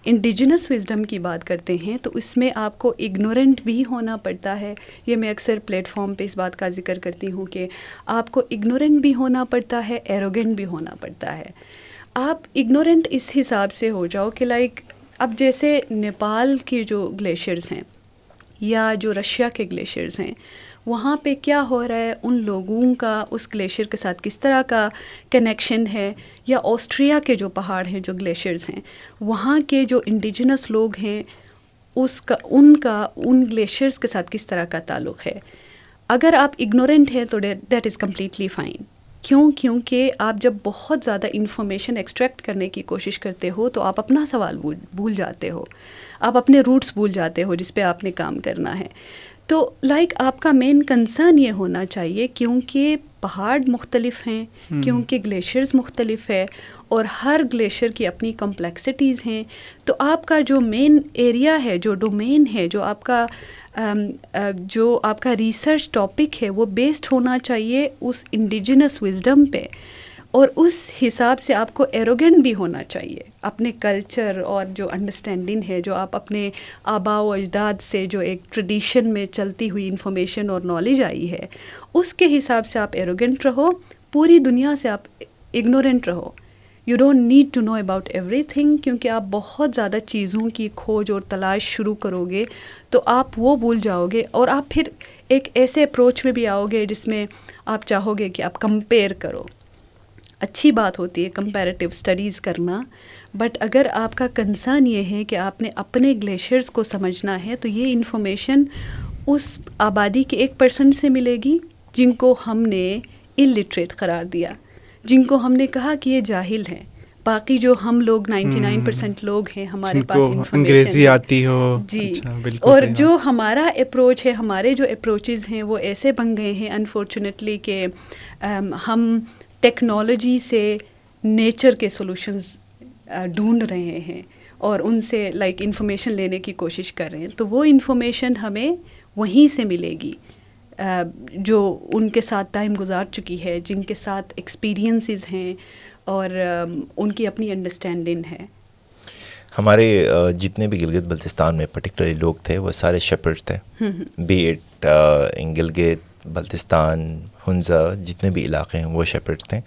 انڈیجنس وزڈم کی بات کرتے ہیں تو اس میں آپ کو اگنورنٹ بھی ہونا پڑتا ہے. یہ میں اکثر پلیٹ فارم پہ اس بات کا ذکر کرتی ہوں کہ آپ کو اگنورنٹ بھی ہونا پڑتا ہے, ایروگنٹ بھی ہونا پڑتا ہے. آپ اگنورنٹ اس حساب سے ہو جاؤ کہ لائک اب جیسے نیپال کے جو گلیشیئرز ہیں یا جو رشیا کے گلیشیئرز ہیں, وہاں پہ کیا ہو رہا ہے, ان لوگوں کا اس گلیشیئر کے ساتھ کس طرح کا کنیکشن ہے, یا آسٹریا کے جو پہاڑ ہیں جو گلیشیئرز ہیں, وہاں کے جو انڈیجنس لوگ ہیں ان کا ان گلیشیئرز کے ساتھ کس طرح کا تعلق ہے. اگر آپ اگنورنٹ ہیں تو دیٹ از کمپلیٹلی فائن. کیونکہ آپ جب بہت زیادہ انفارمیشن ایکسٹریکٹ کرنے کی کوشش کرتے ہو تو آپ اپنا سوال بھول جاتے ہو, آپ اپنے روٹس بھول جاتے ہو جس پہ آپ نے کام کرنا ہے. تو لائک آپ کا مین کنسرن یہ ہونا چاہیے, کیونکہ پہاڑ مختلف ہیں, کیونکہ گلیشیئرز مختلف ہے اور ہر گلیشیئر کی اپنی کمپلیکسٹیز ہیں, تو آپ کا جو مین ایریا ہے, جو ڈومین ہے, جو آپ کا ریسرچ ٹاپک ہے, وہ بیسڈ ہونا چاہیے اس انڈیجنس وزڈم پہ. اور اس حساب سے آپ کو ایروگنٹ بھی ہونا چاہیے اپنے کلچر اور جو انڈرسٹینڈنگ ہے, جو آپ اپنے آباء و اجداد سے جو ایک ٹریڈیشن میں چلتی ہوئی انفارمیشن اور نالج آئی ہے, اس کے حساب سے آپ ایروگنٹ رہو. پوری دنیا سے آپ اگنورنٹ رہو. You don't need to know about everything, کیونکہ آپ بہت زیادہ چیزوں کی کھوج اور تلاش شروع کرو گے تو آپ وہ بھول جاؤ گے, اور آپ پھر ایک ایسے اپروچ میں بھی آؤ گے جس میں آپ چاہو گے کہ آپ کمپیئر کرو. اچھی بات ہوتی ہے کمپیریٹیو اسٹڈیز کرنا, بٹ اگر آپ کا کنسرن یہ ہے کہ آپ نے اپنے گلیشیئرز کو سمجھنا ہے تو یہ انفارمیشن اس آبادی کے 1% سے ملے گی جن کو ہم نے الٹریٹ قرار دیا, جن کو ہم نے کہا کہ یہ جاہل ہیں. باقی جو ہم لوگ 99% لوگ ہیں, ہمارے پاس انفارمیشن انگریزی آتی ہو, جی, بالکل. اور جو ہمارا اپروچ ہے, ہمارے جو اپروچز ہیں وہ ایسے بن گئے ہیں انفارچونیٹلی کہ ہم ٹیکنالوجی سے نیچر کے سولوشنز ڈھونڈ رہے ہیں اور ان سے لائک انفارمیشن لینے کی کوشش کر رہے ہیں, تو وہ انفارمیشن ہمیں وہیں سے ملے گی جو ان کے ساتھ ٹائم گزار چکی ہے, جن کے ساتھ ایکسپیرینسز ہیں اور ان کی اپنی انڈرسٹینڈنگ ہے. ہمارے جتنے بھی گلگت بلتستان میں پرٹیکولرلی لوگ تھے وہ سارے شیپرڈ تھے, بی ایٹ ان گلگت بلتستان ہنزا جتنے بھی علاقے ہیں وہ شیپرڈ تھے.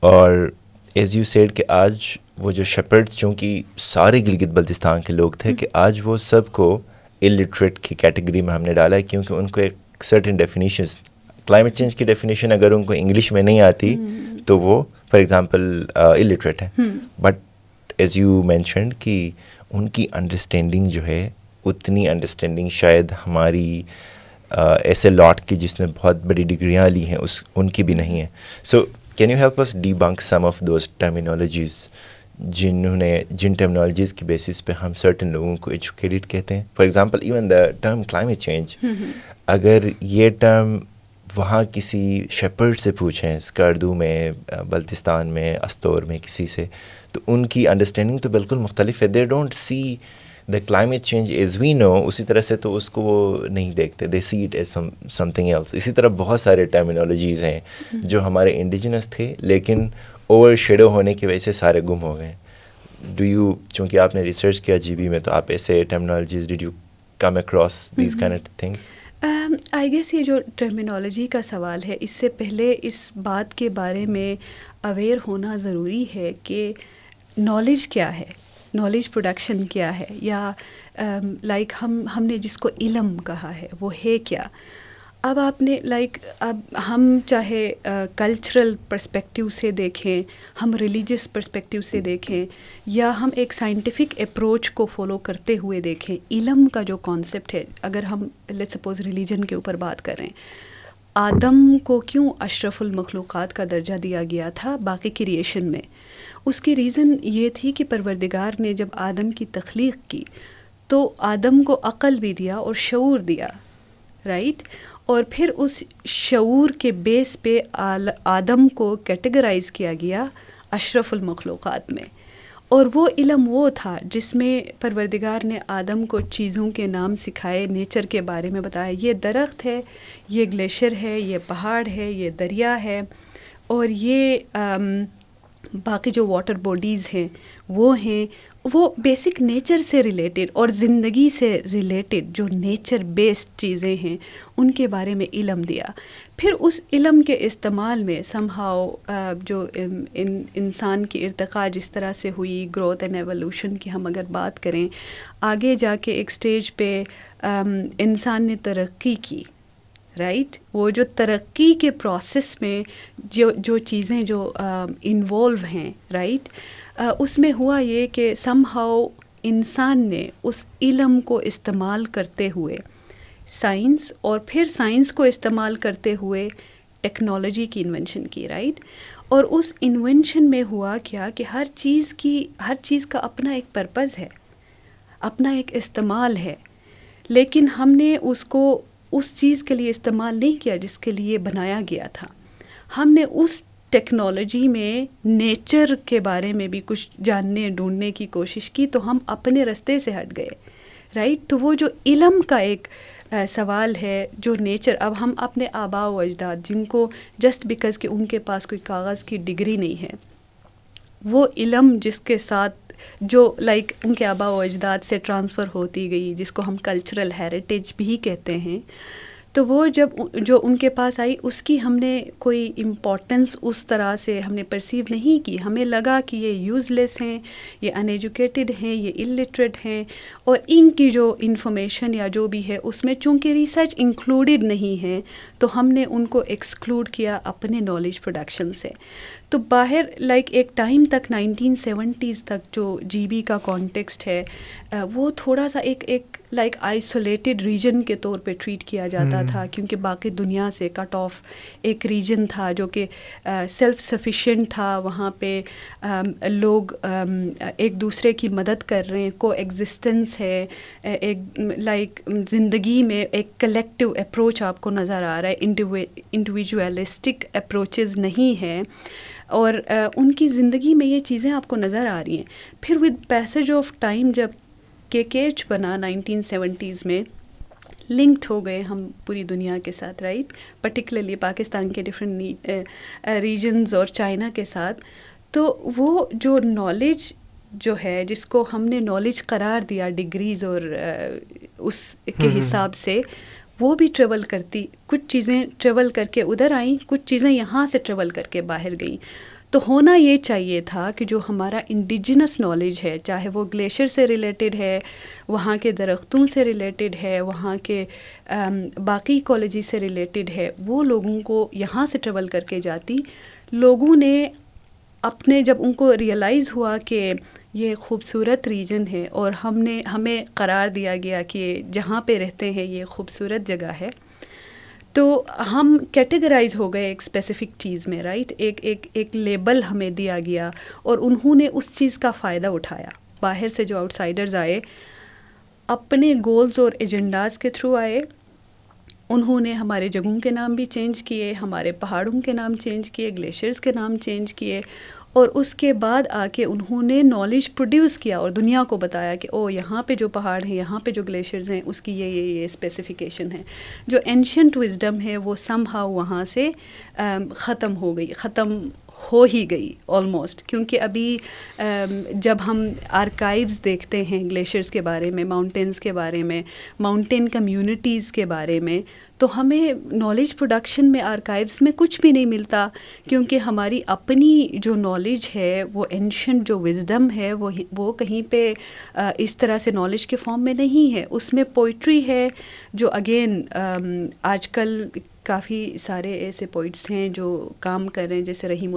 اور ایز یو سیڈ کہ آج وہ جو شیپرڈ چونکہ سارے گلگت بلتستان کے لوگ تھے کہ آج وہ سب کو الٹریٹ کی کیٹیگری میں ہم نے ڈالا ہے, کیونکہ ان کو ایک سرٹن ڈیفینیشنز, کلائمیٹ چینج کی ڈیفینیشن اگر ان کو انگلش میں نہیں آتی تو وہ فار ایگزامپل الٹریٹ ہے. بٹ ایز یو مینشنڈ کہ ان کی انڈرسٹینڈنگ جو ہے اتنی انڈرسٹینڈنگ شاید ہماری ایسے لاٹ کی جس نے بہت بڑی ڈگریاں لی ہیں ان کی بھی نہیں ہے. So can you help us debunk some of those terminologies جن ٹرمینالوجیز کی بیسس پہ ہم سرٹن لوگوں کو ایجوکیٹڈ کہتے ہیں. For example even the term climate change, اگر یہ ٹرم وہاں کسی شیپرڈ سے پوچھیں اسکردو میں, بلتستان میں, استور میں کسی سے, تو ان کی انڈرسٹینڈنگ تو بالکل مختلف ہے. They don't see the climate change as we know, اسی طرح سے تو اس کو وہ نہیں دیکھتے, they see it as something else. اسی طرح بہت سارے ٹرمینالوجیز ہیں جو ہمارے انڈیجنس تھے لیکن اوور شیڈو ہونے کی وجہ سے سارے گم ہو گئے. ڈو یو, چونکہ آپ نے ریسرچ کیا جی بی میں, تو آپ ایسے terminologies did you come across these kind of things? I guess یہ جو ٹرمینالوجی کا سوال ہے, اس سے پہلے اس بات کے بارے میں اویئر ہونا ضروری ہے کہ نالج کیا ہے, نالج پروڈکشن کیا ہے, یا لائک ہم نے جس کو علم کہا ہے وہ ہے کیا. اب آپ نے لائک اب ہم چاہے کلچرل پرسپیکٹیو سے دیکھیں, ہم ریلیجیس پرسپیکٹیو سے دیکھیں, یا ہم ایک سائنٹیفک اپروچ کو فالو کرتے ہوئے دیکھیں, علم کا جو کانسیپٹ ہے, اگر ہم لیٹس سپوز ریلیجن کے اوپر بات کریں, آدم کو کیوں اشرف المخلوقات کا درجہ دیا گیا تھا باقی کریشن میں؟ اس کی ریزن یہ تھی کہ پروردگار نے جب آدم کی تخلیق کی تو آدم کو عقل بھی دیا اور شعور دیا, رائٹ, اور پھر اس شعور کے بیس پہ آدم کو کیٹیگرائز کیا گیا اشرف المخلوقات میں. اور وہ علم وہ تھا جس میں پروردگار نے آدم کو چیزوں کے نام سکھائے, نیچر کے بارے میں بتایا, یہ درخت ہے, یہ گلیشیئر ہے, یہ پہاڑ ہے, یہ دریا ہے, اور یہ باقی جو واٹر باڈیز ہیں وہ ہیں. وہ بیسک نیچر سے ریلیٹڈ اور زندگی سے ریلیٹڈ جو نیچر بیسڈ چیزیں ہیں ان کے بارے میں علم دیا. پھر اس علم کے استعمال میں سم ہاؤ جو انسان کی ارتقاء جس طرح سے ہوئی, گروتھ اینڈ ایوولوشن کی ہم اگر بات کریں, آگے جا کے ایک سٹیج پہ انسان نے ترقی کی, رائٹ. وہ جو ترقی کے پروسیس میں جو چیزیں جو انوالو ہیں, رائٹ, اس میں ہوا یہ کہ سم ہاؤ انسان نے اس علم کو استعمال کرتے ہوئے سائنس, اور پھر سائنس کو استعمال کرتے ہوئے ٹیکنالوجی کی انوینشن کی, رائٹ. اور اس انوینشن میں ہوا کیا کہ ہر چیز کا اپنا ایک پرپز ہے, اپنا ایک استعمال ہے, لیکن ہم نے اس کو اس چیز کے لیے استعمال نہیں کیا جس کے لیے بنایا گیا تھا. ہم نے اس ٹیکنالوجی میں نیچر کے بارے میں بھی کچھ جاننے ڈھونڈنے کی کوشش کی, تو ہم اپنے رستے سے ہٹ گئے, رائٹ. تو وہ جو علم کا ایک سوال ہے, جو نیچر, اب ہم اپنے آباء و اجداد جن کو جسٹ بیکاز کہ ان کے پاس کوئی کاغذ کی ڈگری نہیں ہے, وہ علم جس کے ساتھ جو لائک ان کے آباء و اجداد سے ٹرانسفر ہوتی گئی, جس کو ہم کلچرل ہیریٹیج بھی کہتے ہیں, تو وہ جو ان کے پاس آئی اس کی ہم نے کوئی امپورٹنس اس طرح سے ہم نے پرسیو نہیں کی. ہمیں لگا کہ یہ یوز لیس ہیں, یہ ان ایجوکیٹڈ ہیں, یہ الٹریٹ ہیں, اور ان کی جو انفارمیشن یا جو بھی ہے اس میں چونکہ ریسرچ انکلوڈیڈ نہیں ہے تو ہم نے ان کو ایکسکلوڈ کیا اپنے نالج پروڈکشن سے. تو باہر لائک ایک ٹائم تک 1970s تک جو جی بی کا کانٹیکسٹ ہے وہ تھوڑا سا ایک لائک آئسولیٹڈ ریجن کے طور پہ ٹریٹ کیا جاتا تھا، کیونکہ باقی دنیا سے کٹ آف ایک ریجن تھا جو کہ سیلف سفیشینٹ تھا. وہاں پہ لوگ ایک دوسرے کی مدد کر رہے ہیں، کو ایگزسٹنس ہے، ایک لائک زندگی میں ایک کلیکٹیو اپروچ آپ کو نظر آ رہا ہے، انڈیویجولسٹک اپروچز نہیں ہیں، اور ان کی زندگی میں یہ چیزیں آپ کو نظر آ رہی ہیں. پھر ود پیسج آف ٹائم جب KKH بنا 1970s میں، لنکڈ ہو گئے ہم پوری دنیا کے ساتھ، رائٹ، پرٹیکولرلی پاکستان کے ڈفرینٹ ریجنز اور چائنا کے ساتھ. تو وہ جو نالج جو ہے، جس کو ہم نے نالج قرار دیا ڈگریز اور اس کے حساب سے، وہ بھی ٹریول کرتی، کچھ چیزیں ٹریول کر کے ادھر آئیں، کچھ چیزیں یہاں سے ٹریول کر کے باہر گئیں. تو ہونا یہ چاہیے تھا کہ جو ہمارا انڈیجنس نالج ہے، چاہے وہ گلیشیئر سے ریلیٹڈ ہے، وہاں کے درختوں سے ریلیٹڈ ہے، وہاں کے باقی ایکالوجی سے ریلیٹڈ ہے، وہ لوگوں کو یہاں سے ٹریول کر کے جاتی. لوگوں نے اپنے، جب ان کو ریئلائز ہوا کہ یہ خوبصورت ریجن ہے اور ہمیں قرار دیا گیا کہ جہاں پہ رہتے ہیں یہ خوبصورت جگہ ہے، تو ہم کیٹیگرائز ہو گئے ایک اسپیسیفک چیز میں، رائٹ، ایک لیبل ہمیں دیا گیا، اور انہوں نے اس چیز کا فائدہ اٹھایا. باہر سے جو آؤٹ سائڈرز آئے، اپنے گولز اور ایجنڈاز کے تھرو آئے، انہوں نے ہمارے جگہوں کے نام بھی چینج کیے، ہمارے پہاڑوں کے نام چینج کیے، گلیشیئرز کے نام چینج کیے، اور اس کے بعد آ کے انہوں نے نالج پروڈیوس کیا اور دنیا کو بتایا کہ او یہاں پہ جو پہاڑ ہیں، یہاں پہ جو گلیشیئرز ہیں، اس کی یہ اسپیسیفیکیشن ہے. جو اینشینٹ وزڈم ہے وہ سم ہاؤ وہاں سے ختم ہو ہی گئی آلموسٹ. کیونکہ ابھی جب ہم آرکائیوز دیکھتے ہیں گلیشیئرز کے بارے میں، ماؤنٹینز کے بارے میں، ماؤنٹین کمیونٹیز کے بارے میں، تو ہمیں نالج پروڈکشن میں آرکائیوز میں کچھ بھی نہیں ملتا، کیونکہ ہماری اپنی جو نالج ہے، وہ اینشنٹ جو وزڈم ہے، وہ کہیں پہ اس طرح سے نالج کے فارم میں نہیں ہے. اس میں پوئٹری ہے، جو اگین آج کل کافی سارے ایسے پوئٹس ہیں جو کام کر رہے ہیں، جیسے رحیم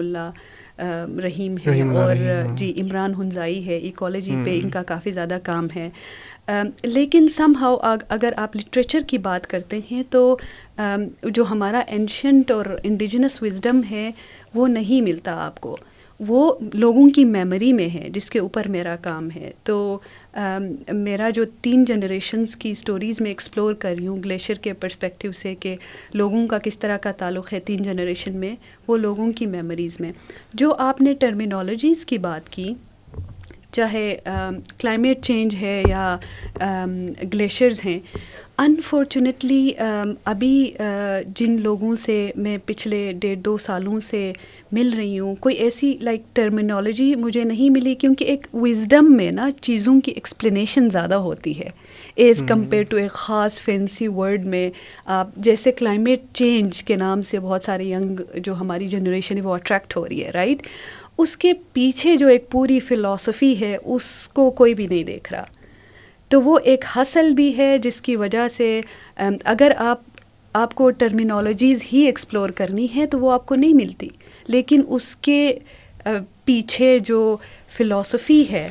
ہے، اور جی عمران ہنزائی ہے، ایکالوجی پہ ان کا کافی زیادہ کام ہے. لیکن سم ہاؤ اگر آپ لٹریچر کی بات کرتے ہیں تو جو ہمارا اینشنٹ اور انڈیجنس وزڈم ہے وہ نہیں ملتا آپ کو. وہ لوگوں کی میموری میں ہے، جس کے اوپر میرا کام ہے. تو میرا جو 3 جنریشنز کی سٹوریز میں ایکسپلور کر رہی ہوں گلیشیئر کے پرسپیکٹیو سے، کہ لوگوں کا کس طرح کا تعلق ہے 3 جنریشن میں، وہ لوگوں کی میموریز میں. جو آپ نے ٹرمینالوجیز کی بات کی، چاہے کلائمیٹ چینج ہے یا گلیشیئرز ہیں، انفارچونیٹلی ابھی جن لوگوں سے میں پچھلے 1.5-2 سالوں سے مل رہی ہوں، کوئی ایسی ٹرمینالوجی مجھے نہیں ملی، کیونکہ ایک وزڈم میں نا چیزوں کی ایکسپلینیشن زیادہ ہوتی ہے ایز کمپیئر ٹو ایک خاص فینسی ورڈ میں. آپ جیسے کلائمیٹ چینج کے نام سے بہت سارے ینگ جو ہماری جنریشن ہے وہ اٹریکٹ ہو رہی ہے، رائٹ، اس کے پیچھے جو ایک پوری فلاسفی ہے اس کو کوئی بھی نہیں دیکھ رہا. تو وہ ایک ہسل بھی ہے جس کی وجہ سے اگر آپ کو ٹرمینالوجیز ہی ایکسپلور کرنی ہے تو وہ آپ کو نہیں ملتی، لیکن اس کے پیچھے جو فلاسفی ہے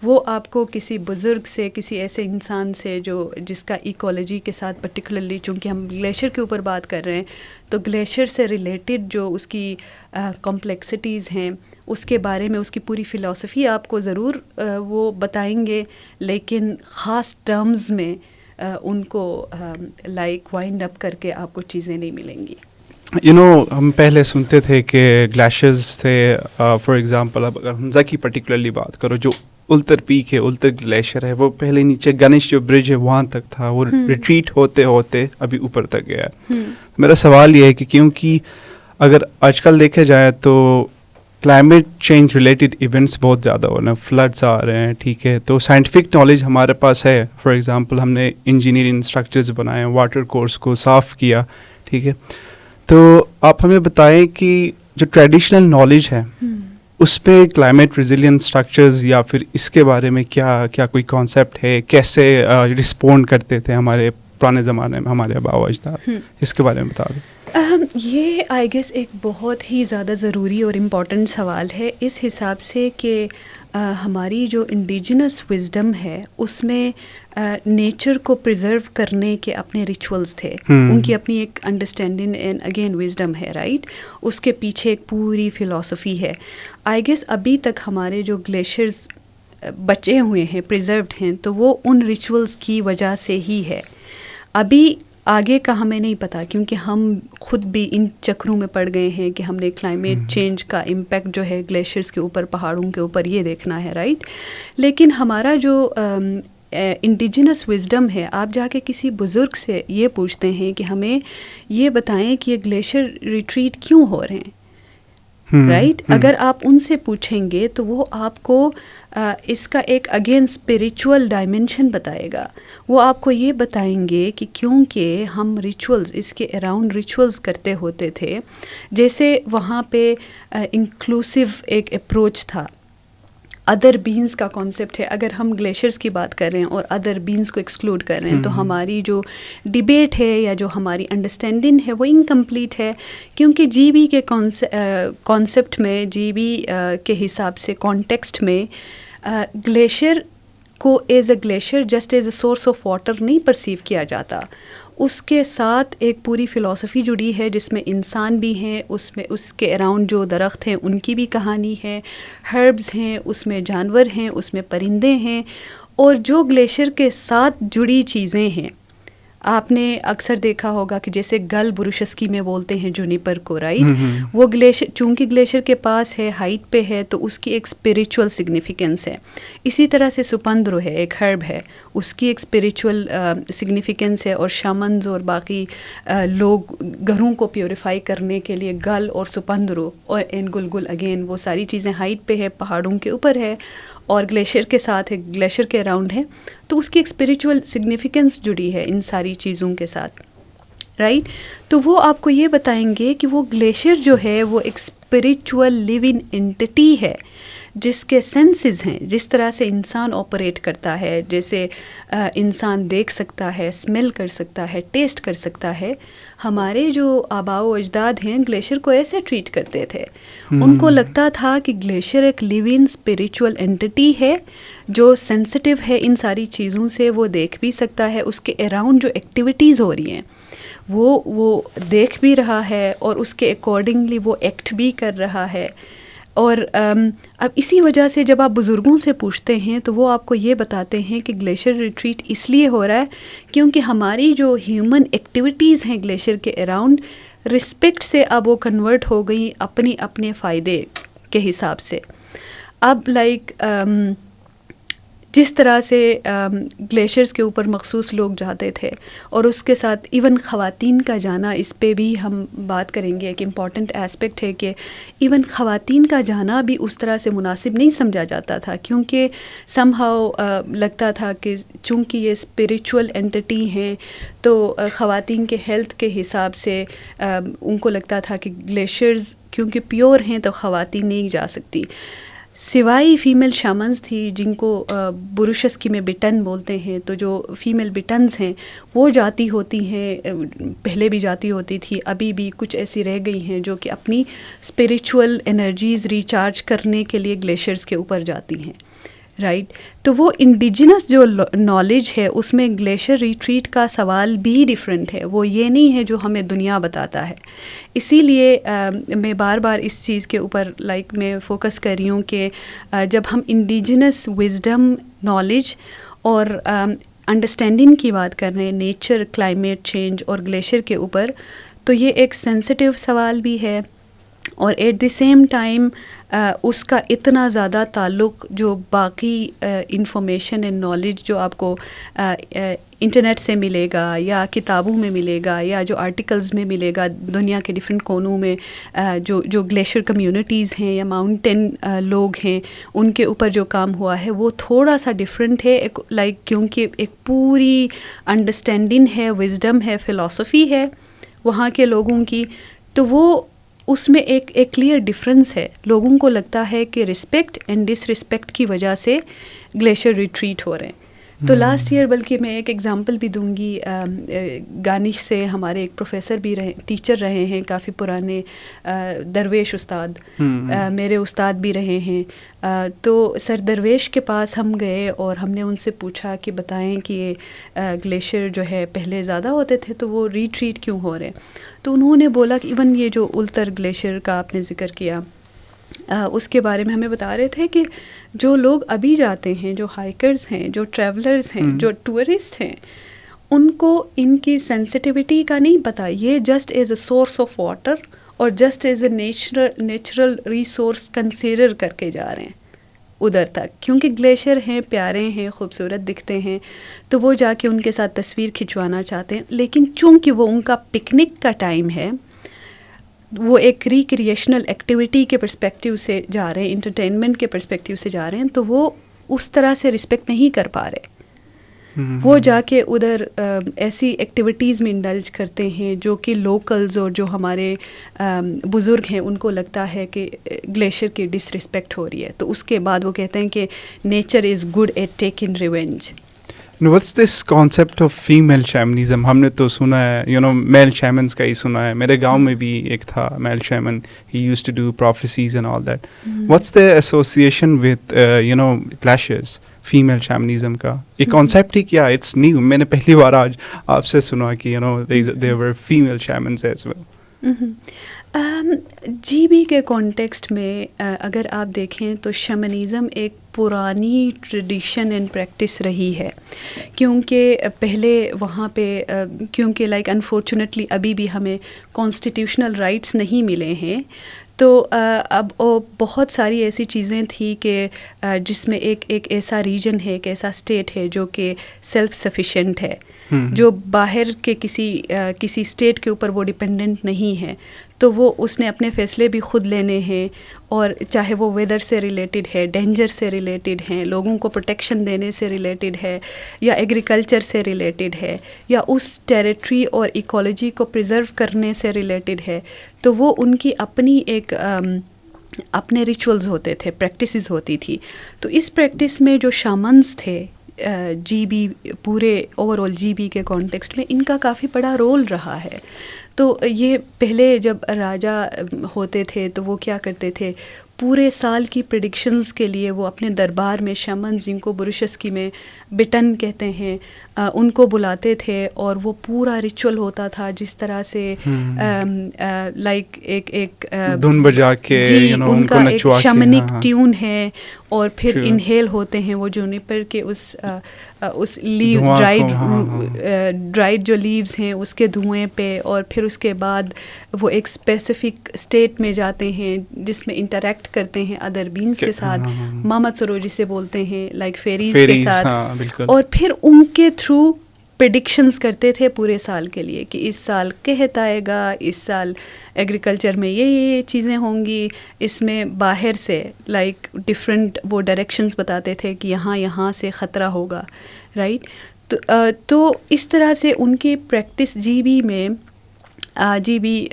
وہ آپ کو کسی بزرگ سے، کسی ایسے انسان سے جس کا ایکالوجی کے ساتھ پرٹیکولرلی، چونکہ ہم گلیشیئر کے اوپر بات کر رہے ہیں، تو گلیشیئر سے ریلیٹڈ جو اس کی کمپلیکسٹیز ہیں، اس کے بارے میں اس کی پوری فلاسفی آپ کو ضرور وہ بتائیں گے، لیکن خاص ٹرمز میں ان کو لائک وائنڈ اپ کر کے آپ کو چیزیں نہیں ملیں گی. ہم پہلے سنتے تھے کہ گلیشیئرز تھے، فار ایگزامپل اب اگر ہنزا کی پرٹیکولرلی بات کرو، جو التر پیک ہے، التر گلیشیئر ہے، وہ پہلے نیچے گنیش جو برج ہے وہاں تک تھا، وہ ریٹریٹ ہوتے ہوتے ابھی اوپر تک گیا ہے. میرا سوال یہ ہے کہ کیونکہ اگر آج کل دیکھا جائے تو کلائمیٹ چینج ریلیٹڈ ایونٹس بہت زیادہ ہو رہے ہیں، فلڈس آ رہے ہیں، ٹھیک ہے، تو سائنٹیفک نالج ہمارے پاس ہے. فار ایگزامپل ہم نے انجینئرنگ اسٹرکچرز بنائے، واٹر کورس کو صاف کیا، ٹھیک ہے. تو آپ ہمیں بتائیں کہ جو ٹریڈیشنل نالج ہے اس پہ کلائمیٹ ریزیلینٹ اسٹرکچرز یا پھر اس کے بارے میں کیا کوئی کانسیپٹ ہے، کیسے رسپونڈ کرتے تھے ہمارے پرانے زمانے میں ہمارے آباء و اجداد، اس کے بارے میں بتا دیں. یہ آئی گیس ایک بہت ہی زیادہ ضروری اور امپورٹنٹ سوال ہے اس حساب سے کہ ہماری جو انڈیجنس وزڈم ہے اس میں نیچر کو پریزرو کرنے کے اپنے ریچولز تھے, ان کی اپنی ایک انڈرسٹینڈنگ اینڈ اگین وزڈم ہے, رائٹ. اس کے پیچھے ایک پوری فلاسفی ہے. آئی گیس ابھی تک ہمارے جو گلیشیئرز بچے ہوئے ہیں, پریزروڈ ہیں, تو وہ ان ریچولز کی وجہ سے ہی ہے. ابھی آگے کا ہمیں نہیں پتہ, کیونکہ ہم خود بھی ان چکروں میں پڑ گئے ہیں کہ ہم نے کلائمیٹ چینج کا امپیکٹ جو ہے گلیشیئرز کے اوپر, پہاڑوں کے اوپر, یہ دیکھنا ہے, رائٹ. لیکن ہمارا جو انڈیجنس وزڈم ہے, آپ جا کے کسی بزرگ سے یہ پوچھتے ہیں کہ ہمیں یہ بتائیں کہ یہ گلیشیئر ریٹریٹ کیوں ہو رہے ہیں, رائٹ. اگر آپ ان سے پوچھیں گے تو وہ آپ کو اس کا ایک اگین اسپریچول ڈائمینشن بتائے گا. وہ آپ کو یہ بتائیں گے کہ کیونکہ ہم ریچولز, اس کے اراؤنڈ ریچولز کرتے ہوتے تھے, جیسے وہاں پہ انکلوسیو ایک اپروچ تھا. ادر بینز کا کانسیپٹ ہے. اگر ہم گلیشیئرز کی بات کر رہے ہیں اور ادر بینز کو ایکسکلوڈ کر رہے ہیں تو ہماری جو ڈبیٹ ہے یا جو ہماری انڈرسٹینڈنگ ہے وہ انکمپلیٹ ہے, کیونکہ جی بی کے کانسیپٹ میں, جی بی کے حساب سے, کانٹیکسٹ میں, گلیشیئر کو as a glacier just as a source of water نہیں پرسیو کیا جاتا. اس کے ساتھ ایک پوری فلاسفی جڑی ہے جس میں انسان بھی ہیں, اس میں اس کے اراؤنڈ جو درخت ہیں ان کی بھی کہانی ہے, ہربز ہیں, اس میں جانور ہیں, اس میں پرندے ہیں, اور جو گلیشیئر کے ساتھ جڑی چیزیں ہیں. آپ نے اکثر دیکھا ہوگا کہ جیسے گل بروشسکی میں بولتے ہیں جونیپر کو, رائٹ. وہ گلیشیئر چونکہ گلیشیئر کے پاس ہے, ہائٹ پہ ہے, تو اس کی ایک اسپریچول سگنیفیکنس ہے. اسی طرح سے سپندرو ہے, ایک ہرب ہے, اس کی ایک اسپریچول سگنیفیکنس ہے. اور شامنز اور باقی لوگ گھروں کو پیوریفائی کرنے کے لیے گل اور سپندرو اور گلگل, اگین وہ ساری چیزیں ہائٹ پہ ہے, پہاڑوں کے اوپر ہے, اور گلیشیئر کے ساتھ ہے, گلیشیئر کے اراؤنڈ ہے, تو اس کی ایک اسپریچول سگنیفیکنس جڑی ہے ان ساری چیزوں کے ساتھ, رائٹ. تو وہ آپ کو یہ بتائیں گے کہ وہ گلیشیئر جو ہے وہ ایک اسپریچول لیونگ انٹیٹی ہے جس کے سینسز ہیں, جس طرح سے انسان آپریٹ کرتا ہے, جیسے انسان دیکھ سکتا ہے, اسمیل کر سکتا ہے, ٹیسٹ کر سکتا ہے. ہمارے جو آباء و اجداد ہیں گلیشیئر کو ایسے ٹریٹ کرتے تھے. ان کو لگتا تھا کہ گلیشیئر ایک لیونگ اسپریچول انٹیٹی ہے جو سینسٹیو ہے ان ساری چیزوں سے, وہ دیکھ بھی سکتا ہے, اس کے اراؤنڈ جو ایکٹیویٹیز ہو رہی ہیں وہ دیکھ بھی رہا ہے, اور اس کے اکارڈنگلی وہ ایکٹ بھی کر رہا ہے. اور اب اسی وجہ سے جب آپ بزرگوں سے پوچھتے ہیں تو وہ آپ کو یہ بتاتے ہیں کہ گلیشیئر ریٹریٹ اس لیے ہو رہا ہے کیونکہ ہماری جو ہیومن ایکٹیویٹیز ہیں گلیشیئر کے اراؤنڈ, رسپیکٹ سے اب وہ کنورٹ ہو گئی اپنے فائدے کے حساب سے. اب جس طرح سے گلیشیئرز کے اوپر مخصوص لوگ جاتے تھے, اور اس کے ساتھ ایون خواتین کا جانا, اس پہ بھی ہم بات کریں گے. ایک امپورٹنٹ اسپیکٹ ہے کہ ایون خواتین کا جانا بھی اس طرح سے مناسب نہیں سمجھا جاتا تھا, کیونکہ سم ہاؤ لگتا تھا کہ چونکہ یہ اسپریچول انٹیٹی ہیں تو خواتین کے ہیلتھ کے حساب سے ان کو لگتا تھا کہ گلیشیئرز کیونکہ پیور ہیں تو خواتین نہیں جا سکتی. سوائے فیمیل شامنز تھی جن کو بروشسکی میں بٹن بولتے ہیں, تو جو فیمیل بٹنز ہیں وہ جاتی ہوتی ہیں, پہلے بھی جاتی ہوتی تھی, ابھی بھی کچھ ایسی رہ گئی ہیں جو کہ اپنی اسپریچول انرجیز ریچارج کرنے کے لیے گلیشیئرز کے اوپر جاتی ہیں, رائٹ. تو وہ انڈیجنس جو نالج ہے اس میں گلیشیئر ریٹریٹ کا سوال بھی ڈیفرنٹ ہے, وہ یہ نہیں ہے جو ہمیں دنیا بتاتا ہے. اسی لیے میں بار بار اس چیز کے اوپر میں فوکس کر رہی ہوں کہ جب ہم انڈیجنس وزڈم, نالج اور انڈرسٹینڈنگ کی بات کر رہے ہیں نیچر, کلائمیٹ چینج اور گلیشیئر کے اوپر, تو یہ ایک سینسٹیو سوال بھی ہے, اور ایٹ دی سیم ٹائم اس کا اتنا زیادہ تعلق جو باقی انفارمیشن اینڈ نالج جو آپ کو انٹرنیٹ سے ملے گا یا کتابوں میں ملے گا یا جو آرٹیکلز میں ملے گا دنیا کے ڈفرینٹ کونوں میں, جو گلیشیئر کمیونٹیز ہیں یا ماؤنٹین لوگ ہیں ان کے اوپر جو کام ہوا ہے وہ تھوڑا سا ڈفرینٹ ہے, کیونکہ ایک پوری انڈرسٹینڈنگ ہے, وزڈم ہے, فلاسفی ہے وہاں کے لوگوں کی, تو وہ اس میں ایک کلیئر ڈفرینس ہے. لوگوں کو لگتا ہے کہ رسپیکٹ اینڈ ڈس رسپیکٹ کی وجہ سے گلیشیئر ریٹریٹ ہو رہے ہیں, تو لاسٹ ایئر بلکہ میں ایک ایگزامپل بھی دوں گی، گانش سے ہمارے ایک پروفیسر بھی رہے، ٹیچر رہے ہیں کافی پرانے، درویش استاد، میرے استاد بھی رہے ہیں. تو سر درویش کے پاس ہم گئے اور ہم نے ان سے پوچھا کہ بتائیں کہ یہ گلیشیئر جو ہے پہلے زیادہ ہوتے تھے تو وہ ریٹریٹ کیوں ہو رہے ہیں. تو انہوں نے بولا کہ ایون یہ جو التر گلیشیئر کا آپ نے ذکر کیا، اس کے بارے میں ہمیں بتا رہے تھے کہ جو لوگ ابھی جاتے ہیں، جو ہائیکرز ہیں، جو ٹریولرز ہیں، جو ٹورسٹ ہیں، ان کو ان کی سینسٹیوٹی کا نہیں پتہ. یہ just as a source of water اور just as a natural resource consider کر کے جا رہے ہیں ادھر تک، کیونکہ گلیشیئر ہیں، پیارے ہیں، خوبصورت دکھتے ہیں، تو وہ جا کے ان کے ساتھ تصویر کھنچوانا چاہتے ہیں. لیکن چونکہ وہ ان کا پکنک کا ٹائم ہے، وہ ایک ریکریشنل ایکٹیویٹی کے پرسپیکٹیو سے جا رہے ہیں، انٹرٹینمنٹ کے پرسپیکٹیو سے جا رہے ہیں، تو وہ اس طرح سے رسپیکٹ نہیں کر پا رہے. وہ جا کے ادھر ایسی ایکٹیویٹیز میں انڈلج کرتے ہیں جو کہ لوکلز اور جو ہمارے بزرگ ہیں ان کو لگتا ہے کہ گلیشیئر کی ڈس رسپیکٹ ہو رہی ہے. تو اس کے بعد وہ کہتے ہیں کہ nature is good at taking revenge. What's this concept of female shamanism? ہم نے تو سنا ہے میل شیمنس کا ہی سنا ہے. میرے گاؤں میں بھی ایک تھا میل شیمن, he used to do prophecies and all that. What's the association with clashes, female shamanism کا یہ concept ہی کیا؟ It's new. میں نے پہلی بار آج آپ سے سنا کہ there were female shamans as well. G B کے کانٹیکسٹ میں اگر آپ دیکھیں تو شمنزم ایک پرانی ٹریڈیشن اینڈ پریکٹس رہی ہے, کیونکہ پہلے وہاں پہ کیونکہ لائک انفارچونیٹلی ابھی بھی ہمیں کانسٹیٹیوشنل رائٹس نہیں ملے ہیں, تو اب بہت ساری ایسی چیزیں تھیں کہ جس میں ایک ایسا ریجن ہے, ایک ایسا اسٹیٹ ہے جو کہ سیلف سفیشینٹ ہے, جو باہر کے کسی اسٹیٹ کے اوپر وہ ڈپینڈنٹ نہیں ہے, تو وہ اس نے اپنے فیصلے بھی خود لینے ہیں, اور چاہے وہ ویدر سے ریلیٹڈ ہے, ڈینجر سے ریلیٹڈ ہیں, لوگوں کو پروٹیکشن دینے سے ریلیٹڈ ہے, یا ایگریکلچر سے ریلیٹڈ ہے, یا اس ٹیریٹری اور ایکولوجی کو پریزرو کرنے سے ریلیٹڈ ہے, تو وہ ان کی اپنی ایک اپنے ریچولز ہوتے تھے, پریکٹسز ہوتی تھی. تو اس پریکٹس میں جو شامنز تھے جی بی, پورے اوور آل جی بی کے کانٹیکسٹ میں ان کا کافی بڑا رول رہا ہے. تو یہ پہلے جب راجا ہوتے تھے تو وہ کیا کرتے تھے, پورے سال کی پریڈکشنز کے لیے وہ اپنے دربار میں شمن, جن کو بروشسکی میں بٹن کہتے ہیں, ان کو بلاتے تھے, اور وہ پورا ریچول ہوتا تھا جس طرح سے لائک ایک دھن بجا کے ان کا ایک شمنک ٹیون ہے, اور پھر انہیل ہوتے ہیں وہ جونیپر کے اس لیو ڈرائیڈ جو لیوز ہیں اس کے دھوئیں پہ, اور پھر اس کے بعد وہ ایک اسپیسیفک اسٹیٹ میں جاتے ہیں جس میں انٹریکٹ کرتے ہیں ادر بینز کے ساتھ, مامت سرو جسے بولتے ہیں, لائک فیریز کے ساتھ, اور پھر ان کے تھرو پریڈکشنز کرتے تھے پورے سال کے لیے کہ اس سال قحط آئے گا, اس سال ایگریکلچر میں یہ چیزیں ہوں گی, اس میں باہر سے لائک ڈفرینٹ وہ ڈائریکشنز بتاتے تھے کہ یہاں سے خطرہ ہوگا, رائٹ. تو اس طرح سے ان کی پریکٹس جی بی میں جی بی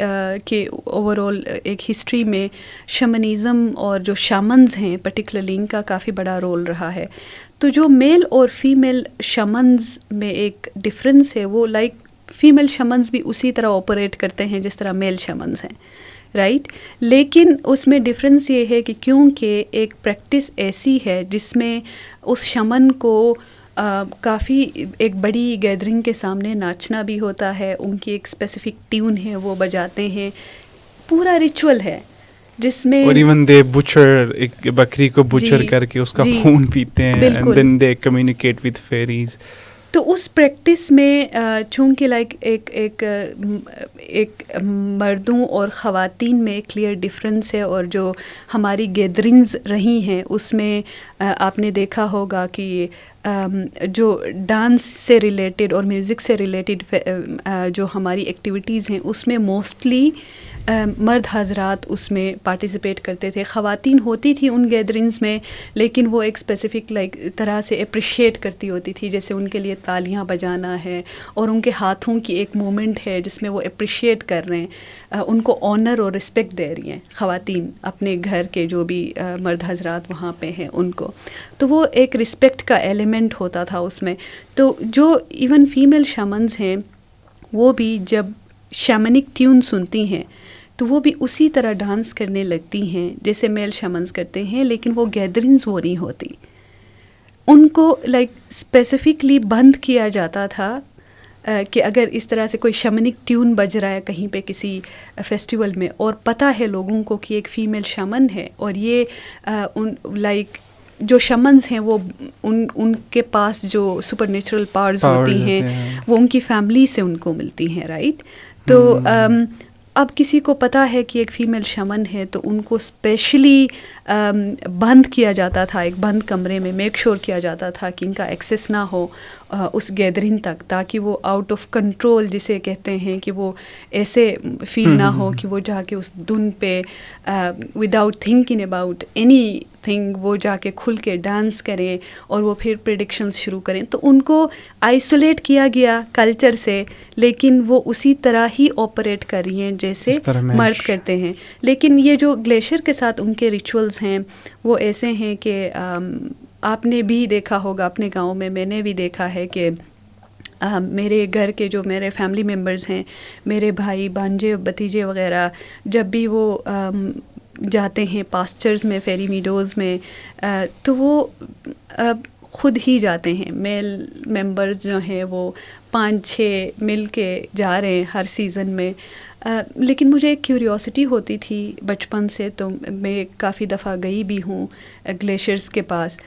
کے اوور آل ایک ہسٹری میں شمنزم اور جو شامنز ہیں پرٹیکولرلی ان کا کافی بڑا رول رہا ہے. تو جو میل اور فیمیل شمنز میں ایک ڈفرینس ہے, وہ لائک فیمیل شمنز بھی اسی طرح آپریٹ کرتے ہیں جس طرح میل شمنز ہیں, رائٹ. لیکن اس میں ڈفرینس یہ ہے کہ کیونکہ ایک پریکٹس ایسی ہے جس میں اس شمن کو کافی ایک بڑی گیدرنگ کے سامنے ناچنا بھی ہوتا ہے, ان کی ایک اسپیسیفک ٹیون ہے وہ بجاتے ہیں, پورا ریچول ہے جس میں, اور ایون دے بچر, ایک بکری کو بچر کر کے اس کا خون پیتے ہیں, and then they communicate with fairies. تو اس پریکٹس میں چونکہ لائک ایک مردوں اور خواتین میں ایک کلیئر ڈفرینس ہے, اور جو ہماری گیدرنگز رہی ہیں اس میں آپ نے دیکھا ہوگا کہ جو ڈانس سے ریلیٹڈ اور میوزک سے ریلیٹڈ جو ہماری ایکٹیویٹیز ہیں اس میں موسٹلی مرد حضرات اس میں پارٹیسپیٹ کرتے تھے. خواتین ہوتی تھی ان گیدرنگز میں, لیکن وہ ایک اسپیسیفک طرح سے اپریشیٹ کرتی ہوتی تھی, جیسے ان کے لیے تالیاں بجانا ہے اور ان کے ہاتھوں کی ایک مومنٹ ہے جس میں وہ اپریشیٹ کر رہے ہیں, ان کو آنر اور رسپیکٹ دے رہی ہیں خواتین اپنے گھر کے جو بھی مرد حضرات وہاں پہ ہیں ان کو. تو وہ ایک رسپیکٹ کا ایلیمنٹ ہوتا تھا اس میں. تو جو ایون فیمیل شامنز ہیں وہ بھی جب شامنک ٹیون سنتی ہیں تو وہ بھی اسی طرح ڈانس کرنے لگتی ہیں جیسے میل شامنز کرتے ہیں, لیکن وہ گیدرنگز وہ نہیں ہوتی. ان کو اسپیسیفکلی بند کیا جاتا تھا کہ اگر اس طرح سے کوئی شامنک ٹیون بج رہا ہے کہیں پہ کسی فیسٹیول میں اور پتہ ہے لوگوں کو کہ ایک فیمیل شامن ہے اور یہ جو شمنز ہیں وہ ان کے پاس جو سپر نیچرل پاورز ہوتی ہیں وہ ان کی فیملی سے ان کو ملتی ہیں, رائٹ. تو اب کسی کو پتہ ہے کہ ایک فیمیل شمن ہے تو ان کو اسپیشلی بند کیا جاتا تھا, ایک بند کمرے میں میک شور کیا جاتا تھا کہ ان کا ایکسیس نہ ہو اس گیدرنگ تک, تاکہ وہ آؤٹ آف کنٹرول جسے کہتے ہیں کہ وہ ایسے فیل نہ ہو کہ وہ جا کے اس دن پہ without thinking about any thing وہ جا کے کھل کے ڈانس کریں اور وہ پھر پریڈکشنز شروع کریں. تو ان کو آئسولیٹ کیا گیا کلچر سے, لیکن وہ اسی طرح ہی آپریٹ کر رہی ہیں جیسے مرد کرتے ہیں. لیکن یہ جو گلیشیئر کے ساتھ ان کے ریچولز ہیں وہ ایسے ہیں کہ آپ نے بھی دیکھا ہوگا اپنے گاؤں میں نے بھی دیکھا ہے کہ میرے گھر کے جو میرے فیملی ممبرز ہیں, میرے بھائی بھانجے بھتیجے وغیرہ, جب بھی وہ جاتے ہیں پاسچرز میں, فیری میڈوز میں, تو وہ خود ہی جاتے ہیں. میل ممبرز جو ہیں وہ 5-6 مل کے جا رہے ہیں ہر سیزن میں. لیکن مجھے ایک کیوریوسٹی ہوتی تھی بچپن سے, تو میں کافی دفعہ گئی بھی ہوں گلیشیئرز کے پاس.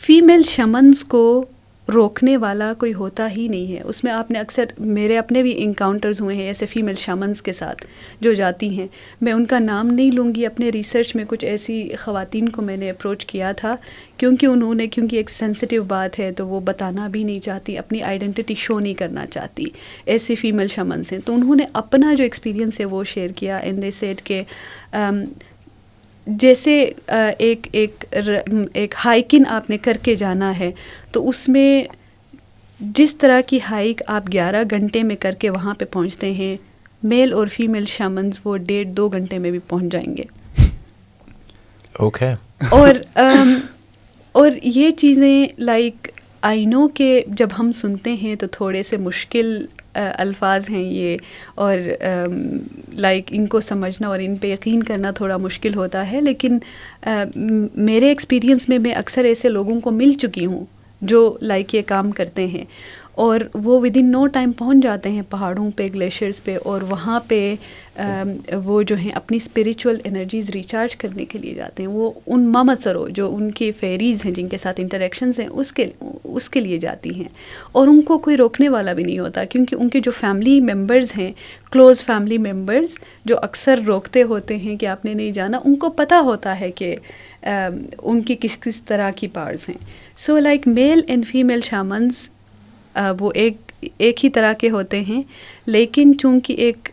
فیمیل شمنز کو روکنے والا کوئی ہوتا ہی نہیں ہے اس میں. آپ نے اکثر, میرے اپنے بھی انکاؤنٹرز ہوئے ہیں ایسے فیمیل شامنز کے ساتھ جو جاتی ہیں. میں ان کا نام نہیں لوں گی, اپنے ریسرچ میں کچھ ایسی خواتین کو میں نے اپروچ کیا تھا کیونکہ ایک سینسٹیو بات ہے تو وہ بتانا بھی نہیں چاہتی, اپنی آئیڈینٹی شو نہیں کرنا چاہتی, ایسی فیمیل شامنز ہیں. تو انہوں نے اپنا جو ایکسپیرینس ہے وہ شیئر کیا, اینڈ دے سیڈ کہ جیسے ایک ہائیکنگ آپ نے کر کے جانا ہے تو اس میں جس طرح کی ہائیک آپ 11 گھنٹے میں کر کے وہاں پہ پہنچتے ہیں, میل اور فیمیل شامنز وہ 1.5-2 گھنٹے میں بھی پہنچ جائیں گے. اوکے. اور یہ چیزیں آئی نو کہ جب ہم سنتے ہیں تو تھوڑے سے مشکل الفاظ ہیں یہ, اور ان کو سمجھنا اور ان پہ یقین کرنا تھوڑا مشکل ہوتا ہے. لیکن میرے ایکسپیرینس میں اکثر ایسے لوگوں کو مل چکی ہوں جو یہ کام کرتے ہیں, اور وہ ود ان نو ٹائم پہنچ جاتے ہیں پہاڑوں پہ, گلیشیئرز پہ, اور وہاں پہ وہ جو ہیں اپنی اسپریچول انرجیز ریچارج کرنے کے لیے جاتے ہیں. وہ ان مامتسرو جو ان کی فیریز ہیں جن کے ساتھ انٹریکشنز ہیں اس کے لیے جاتی ہیں, اور ان کو کوئی روکنے والا بھی نہیں ہوتا, کیونکہ ان کے جو فیملی ممبرز ہیں, کلوز فیملی ممبرز جو اکثر روکتے ہوتے ہیں کہ آپ نے نہیں جانا, ان کو پتہ ہوتا ہے کہ ان کی کس طرح کی پاورز ہیں. سو میل اینڈ فیمیل شامنز وہ ایک ہی طرح کے ہوتے ہیں, لیکن چونکہ ایک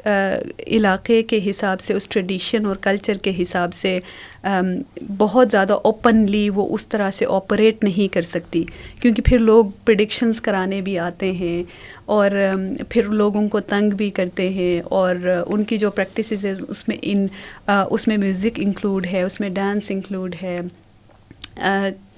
علاقے کے حساب سے, اس ٹریڈیشن اور کلچر کے حساب سے بہت زیادہ اوپنلی وہ اس طرح سے آپریٹ نہیں کر سکتی, کیونکہ پھر لوگ پریڈکشنز کرانے بھی آتے ہیں اور پھر لوگوں کو تنگ بھی کرتے ہیں, اور ان کی جو پریکٹسز ہے اس میں میوزک انکلوڈ ہے, اس میں ڈانس انکلوڈ ہے.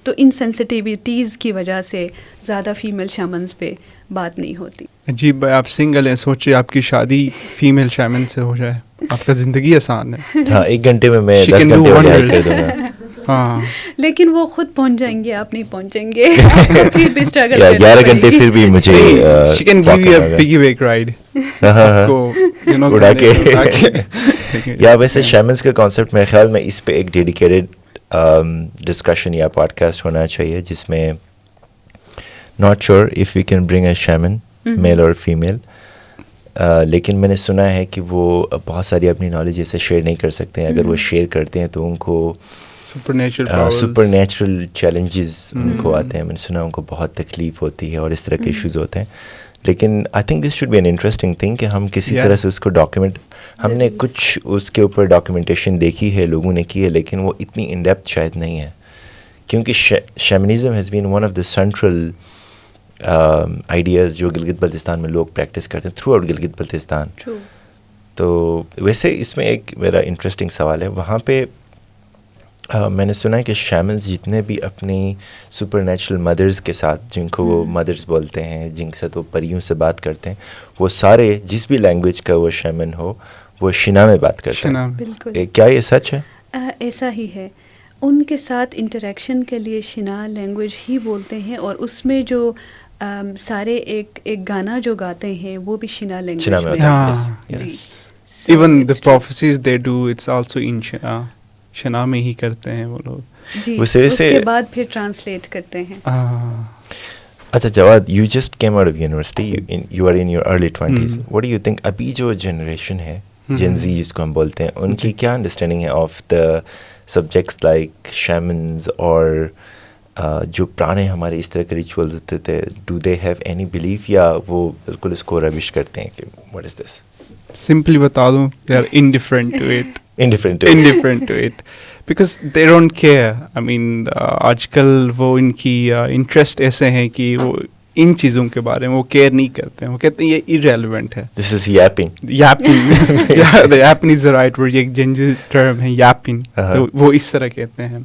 تو ان سینسٹیوٹیز کی وجہ سے زیادہ فیمیل شامنز پہ بات نہیں ہوتی. جی بھائی, آپ سنگل ہیں, سوچیے آپ کی شادی فیمیل شامن سے ہو جائے, آپ کا زندگی آسان ہے. ہاں, 1 گھنٹے میں 10 گھنٹے کر دوں گا. ہاں, لیکن وہ خود پہنچ جائیں گے, آپ نہیں پہنچیں گے. پھر بھی اسٹرگل 11 گھنٹے پھر بھی مجھے she can give you a piggy bank ride اڑا کے. یا ویسے شامنز کا کانسیپٹ میرے خیال میں اس پہ ایک ڈیڈیکیٹڈ ڈسکشن یا پوڈ کاسٹ ہونا چاہیے, جس میں not sure if you can bring a shaman male اور فیمیل, لیکن میں نے سنا ہے کہ وہ بہت ساری اپنی نالج اسے شیئر نہیں کر سکتے ہیں. اگر وہ شیئر کرتے ہیں تو ان کو سپر نیچرل چیلنجز ان کو آتے ہیں. میں نے سنا ان کو بہت تکلیف ہوتی ہے اور اس طرح کے ایشوز ہوتے ہیں. لیکن I think this should be an interesting thing کہ ہم کسی طرح سے اس کو ڈاکیومنٹ, ہم نے کچھ اس کے اوپر ڈاکیومنٹیشن دیکھی ہے, لوگوں نے کی ہے, لیکن وہ اتنی ان ڈیپتھ شاید نہیں ہے, کیونکہ shamanism has been one of the central ideas جو گلگت بلتستان میں لوگ پریکٹس کرتے ہیں تھرو آؤٹ گلگت بلتستان. تو ویسے اس میں ایک میرا انٹرسٹنگ سوال ہے, وہاں پہ میں نے سنا ہے کہ شیمنز جتنے بھی اپنی سپر نیچرل مدرز کے ساتھ, جن کو وہ مدرز بولتے ہیں, جن کے ساتھ وہ پریوں سے بات کرتے ہیں, وہ سارے جس بھی لینگویج کا وہ شیمن ہو وہ شنا میں بات کرتے ہیں. بالکل, کیا یہ سچ ہے؟ ایسا ہی ہے. ان کے ساتھ انٹریکشن کے لیے شنا لینگویج ہی بولتے ہیں, اور اس میں جو سارے ایک گانا جو گاتے ہیں وہ بھی شنا لینگویج میں. Even the prophecies they do, it's also in شنا میں ہی کرتے ہیں وہ لوگ. جی, اس کے بعد پھر ٹرانسلیٹ کرتے ہیں. اچھا جواد, you just came out of university, you are in your early 20s. What do you think ابھی جو جنریشن ہے Gen Z جس کو ہم بولتے ہیں, ان کی کیا انڈرسٹینڈنگ ہے آف دا سبجیکٹس لائک شیمنز, اور جو پرانے ہمارے اس طرح کے ریچولز ہوتے تھے, do they have any belief, یا وہ بالکل اس کو ربش کرتے ہیں کہ واٹ از دس؟ سمپلی بتا دوں, they are indifferent to it. indifferent to it because they don't care. I mean آج کل وہ ان کی انٹرسٹ ایسے ہیں کہ وہ ان چیزوں کے بارے میں وہ کیئر نہیں کرتے ہیں, وہ کہتے ہیں یہ irrelevant ہے. This is yapping. Yapping is the right word. یہ ایک جنجی ٹرم ہے yapping, تو وہ اس طرح کہتے ہیں.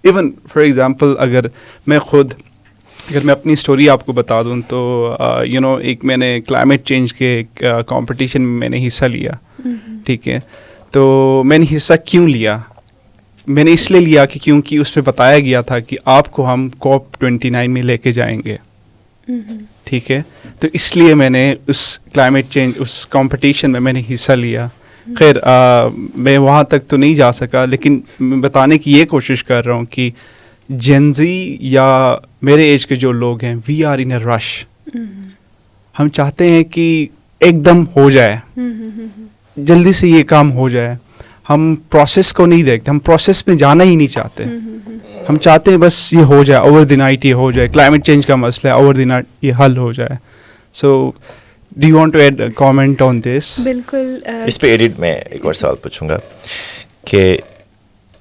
ایون فار ایگزامپل اگر میں اپنی اسٹوری آپ کو بتا دوں تو ایک میں نے کلائمیٹ چینج کے ایک کمپٹیشن میں میں نے حصہ لیا, ٹھیک ہے. تو میں نے حصہ کیوں لیا؟ میں نے اس لیے لیا کہ کیونکہ اس پہ بتایا گیا تھا کہ آپ کو ہم COP29 میں لے کے جائیں گے, ٹھیک ہے. تو اس لیے میں نے اس کلائمیٹ چینج اس کمپٹیشن میں نے حصہ لیا. خیر میں وہاں تک تو نہیں جا سکا, لیکن میں بتانے کی یہ کوشش کر رہا ہوں کہ جنزی یا میرے ایج کے جو لوگ ہیں, وی آر ان اے رش. ہم چاہتے ہیں کہ ایک دم ہو جائے, جلدی سے یہ کام ہو جائے. ہم پروسیس کو نہیں دیکھتے, ہم پروسیس میں جانا ہی نہیں چاہتے. ہم چاہتے ہیں بس یہ ہو جائے, اوور دی نائٹ یہ ہو جائے. کلائمیٹ چینج کا مسئلہ ہے, اوور دی نائٹ یہ حل ہو جائے. So do you want to add comment on this? بالکل. اس پہ ایڈٹ میں ایک اور سوال پوچھوں گا کہ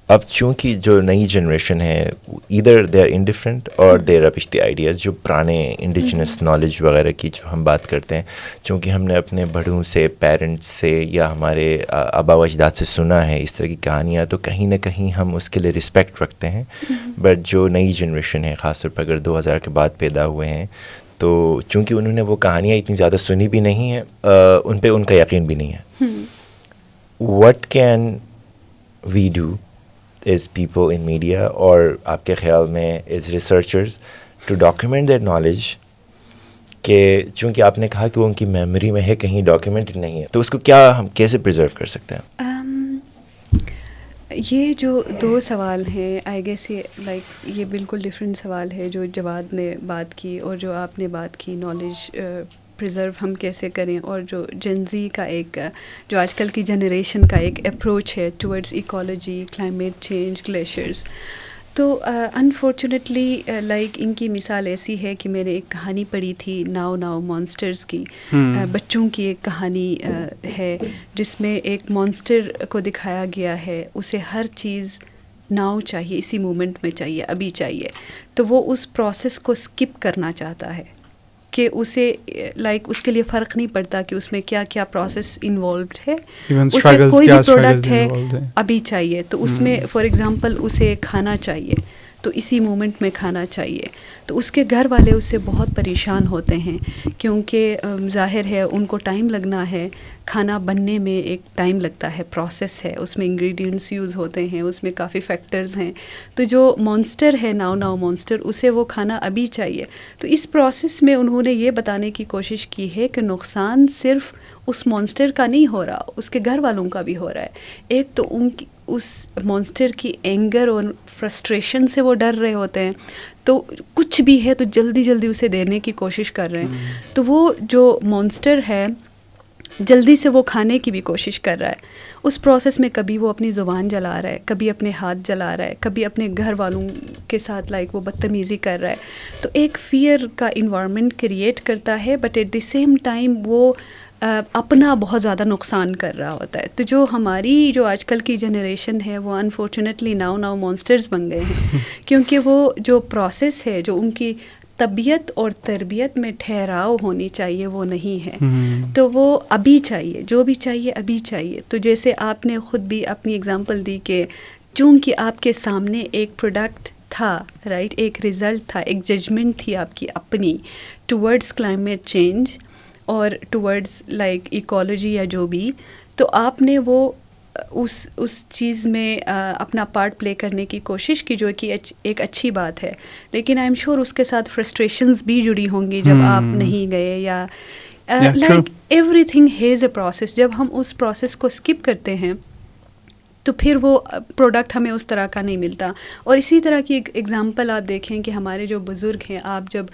اب چونکہ جو نئی جنریشن ہے ایدر دے آر انڈیفرنٹ اور دے ربش دی آئیڈیاز, جو پرانے انڈیجنس نالج وغیرہ کی جو ہم بات کرتے ہیں, چونکہ ہم نے اپنے بڑوں سے, پیرنٹس سے یا ہمارے آبا و اجداد سے سنا ہے اس طرح کی کہانیاں, تو کہیں نہ کہیں ہم اس کے لیے رسپیکٹ رکھتے ہیں. بٹ جو نئی جنریشن ہے, خاص طور پر اگر 2000 کے بعد پیدا ہوئے ہیں, تو چونکہ انہوں نے وہ کہانیاں اتنی زیادہ سنی بھی نہیں ہیں, ان پہ ان کا یقین بھی نہیں ہے. What can we do as people in media, اور آپ کے خیال میں as researchers to document their knowledge, کہ چونکہ آپ نے کہا کہ وہ ان کی میموری میں ہے, کہیں ڈاکیومنٹ نہیں ہے, تو اس کو کیا ہم کیسے پرزرو کر سکتے ہیں؟ یہ جو دو سوال ہیں, آئی گیس یہ بالکل ڈفرینٹ سوال ہے جو جواد نے بات کی اور جو آپ نے بات کی, نالج پریزرو ہم کیسے کریں, اور جو جنزی کا ایک جو آج کل کی جنریشن کا ایک اپروچ ہے towards ecology, climate change, glaciers. تو انفارچونیٹلی ان کی مثال ایسی ہے کہ میں نے ایک کہانی پڑھی تھی ناؤ مانسٹرز کی, بچوں کی ایک کہانی ہے جس میں ایک مانسٹر کو دکھایا گیا ہے, اسے ہر چیز ناؤ چاہیے, اسی مومنٹ میں چاہیے, ابھی چاہیے. تو وہ اس پروسیس کو اسکپ کرنا چاہتا ہے کہ اسے اس کے لیے فرق نہیں پڑتا کہ اس میں کیا کیا پروسیس انوالوڈ ہے, اسے کوئی بھی پروڈکٹ ہے ابھی چاہیے. تو اس میں فار ایگزامپل اسے کھانا چاہیے تو اسی مومنٹ میں کھانا چاہیے. تو اس کے گھر والے اس سے بہت پریشان ہوتے ہیں کیونکہ ظاہر ہے ان کو ٹائم لگنا ہے, کھانا بننے میں ایک ٹائم لگتا ہے, پروسیس ہے, اس میں انگریڈینٹس یوز ہوتے ہیں, اس میں کافی فیکٹرز ہیں. تو جو مانسٹر ہے ناؤ مانسٹر, اسے وہ کھانا ابھی چاہیے. تو اس پروسیس میں انہوں نے یہ بتانے کی کوشش کی ہے کہ نقصان صرف اس مانسٹر کا نہیں ہو رہا, اس کے گھر والوں کا بھی ہو رہا ہے. ایک تو اس مانسٹر کی اینگر اور فرسٹریشن سے وہ ڈر رہے ہوتے ہیں, تو کچھ بھی ہے تو جلدی اسے دینے کی کوشش کر رہے ہیں. تو وہ جو مانسٹر ہے جلدی سے وہ کھانے کی بھی کوشش کر رہا ہے. اس پروسیس میں کبھی وہ اپنی زبان جلا رہا ہے, کبھی اپنے ہاتھ جلا رہا ہے, کبھی اپنے گھر والوں کے ساتھ وہ بدتمیزی کر رہا ہے. تو ایک فیئر کا انوائرمنٹ کریٹ کرتا ہے, but at the same time وہ اپنا بہت زیادہ نقصان کر رہا ہوتا ہے. تو جو ہماری جو آج کل کی جنریشن ہے وہ انفارچونیٹلی ناؤ مانسٹرز بن گئے ہیں, کیونکہ وہ جو پروسیس ہے جو ان کی طبیعت اور تربیت میں ٹھہراؤ ہونی چاہیے وہ نہیں ہے. تو وہ ابھی چاہیے, جو بھی چاہیے ابھی چاہیے. تو جیسے آپ نے خود بھی اپنی اگزامپل دی کہ چونکہ آپ کے سامنے ایک پروڈکٹ تھا, رائٹ, ایک رزلٹ تھا, ایک ججمنٹ تھی آپ کی اپنی ٹورڈز کلائمیٹ چینج اور ٹورڈز ایکولوجی یا جو بھی, تو آپ نے وہ اس چیز میں اپنا پارٹ پلے کرنے کی کوشش کی, جو کہ ایک اچھی بات ہے. لیکن آئی ایم شیور اس کے ساتھ فرسٹریشنز بھی جڑی ہوں گی جب آپ نہیں گئے, یا like every thing has a process. جب ہم اس پروسیس کو اسکپ کرتے ہیں تو پھر وہ پروڈکٹ ہمیں اس طرح کا نہیں ملتا. اور اسی طرح کی ایک ایگزامپل آپ دیکھیں کہ ہمارے جو بزرگ ہیں, آپ جب